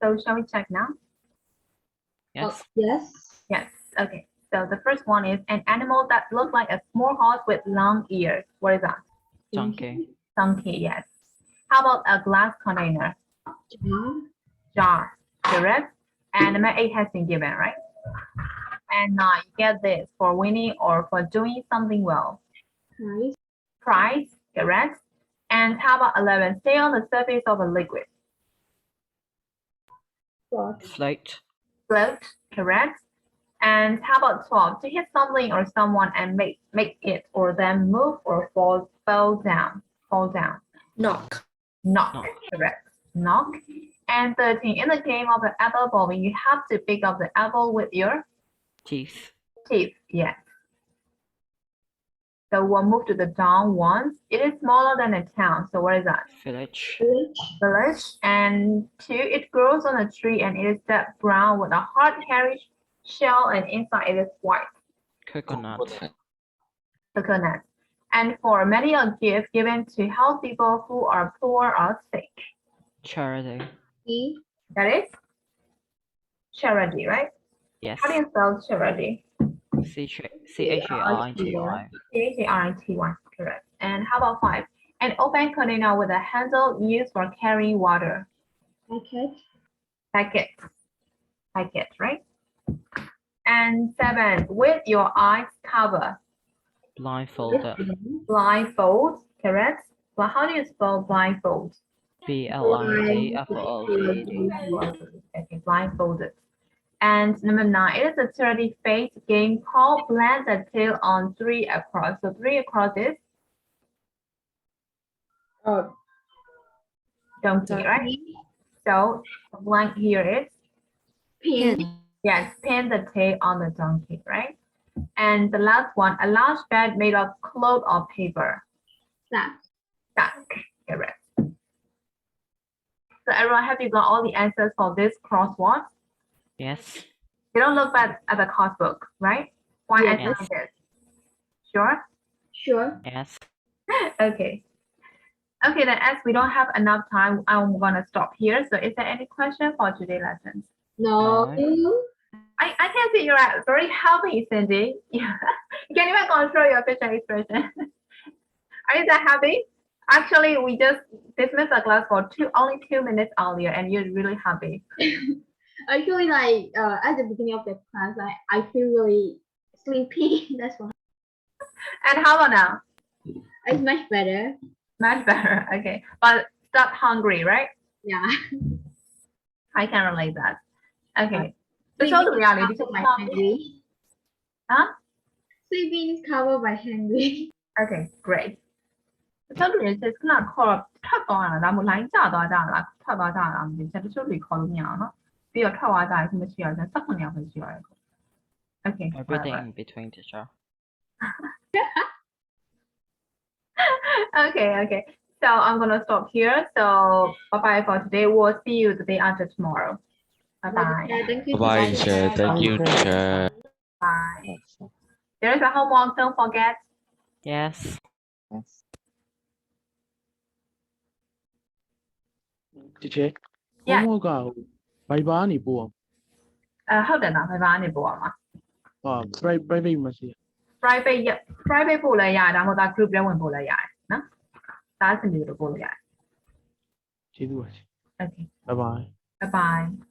So shall we check now? Yes. Yes. Yes, okay. So the first one is an animal that looks like a small horse with long ears. What is that? Donkey. Donkey, yes. How about a glass container? Jar. Jar, correct. And number 8 has been given, right? And 9, get this, for winning or for doing something well. Price. Price, correct. And how about 11, stay on the surface of a liquid? Float. Float, correct. And how about 12, to hit something or someone and make it or them move or fall down. Knock. Knock, correct. Knock. And 13, in the game of the apple bowling, you have to pick up the apple with your Teeth. teeth, yes. So we'll move to the down ones. It is smaller than a town. So what is that? Village. Village. And 2, it grows on a tree and it is dark brown with a hard, hairy shell and inside it is white. Coconut. Coconut. And 4, many a gift given to help people who are poor or sick. Charity. That is charity, right? Yes. How do you spell charity? C-H-A-R-I-T-Y. C-H-A-R-I-T-Y, correct. And how about 5? An open container with a handle used for carrying water. Packet, right? And 7, with your eyes covered. Blindfolded. Blindfold, correct? Well, how do you spell blindfold? B-L-I-N-D-F-O-L-D-E-D. Okay, blindfolded. And number 9, it is a 30-faced game called Blend the Tail on 3 across. So 3 across is donkey, right? So blank here is Pin. yes, pin the tail on the donkey, right? And the last one, a large bed made of cloth or paper. Sack, correct. So everyone, have you got all the answers for this crossword? Yes. You don't look bad at the course book, right? Why Yes. answer this? Sure? Sure. Yes. Okay. Okay, then as we don't have enough time, I'm gonna stop here. So is there any question for today's lessons? No. I can see you're very happy, Cindy. Yeah. You can even control your facial expression. Are you that happy? Actually, we just dismissed the class for only 2 minutes earlier, and you're really happy. Actually, like at the beginning of the class, I feel really sleepy. That's why. And how about now? It's much better. Much better. Okay, but stop hungry, right? Yeah. I can relate that. Okay. Sleeping So the is reality covered by is hungry. huh? Sleeping is covered by hungry. Okay, great. So the reality is ခဏခေါ်ထွက်သွားတာဒါမှမဟုတ် line ကျသွားကြတာထွက်သွားကြတာမသိဘူးတချို့တွေခေါ်လို့မရအောင်နော်ပြီးတော့ထွက်သွားကြတယ်ဆိုမရှိတော့18ယောက်ပဲရှိရတယ် Okay, Everything whatever. in between, teacher. Okay. So I'm gonna stop here. So bye bye for today. We'll see you the day after tomorrow. Bye bye. Thank you, Bye, teacher. teacher. Thank you, teacher. Bye. There is a homework. Don't forget. Yes. teacher Yeah. homework က Viber ကနေပို့အောင်ဟုတ်တယ်နော် Viber ကနေပို့အောင်ပါ private မရှိ private ပို့လဲရတယ်ဒါမှမဟုတ် group လဲဝင်ပို့လဲရတယ်နော်ဒါအဆင်ပြေလို့ပို့လို့ရတယ် ကျေးဇူးပါ Okay. bye bye Bye bye.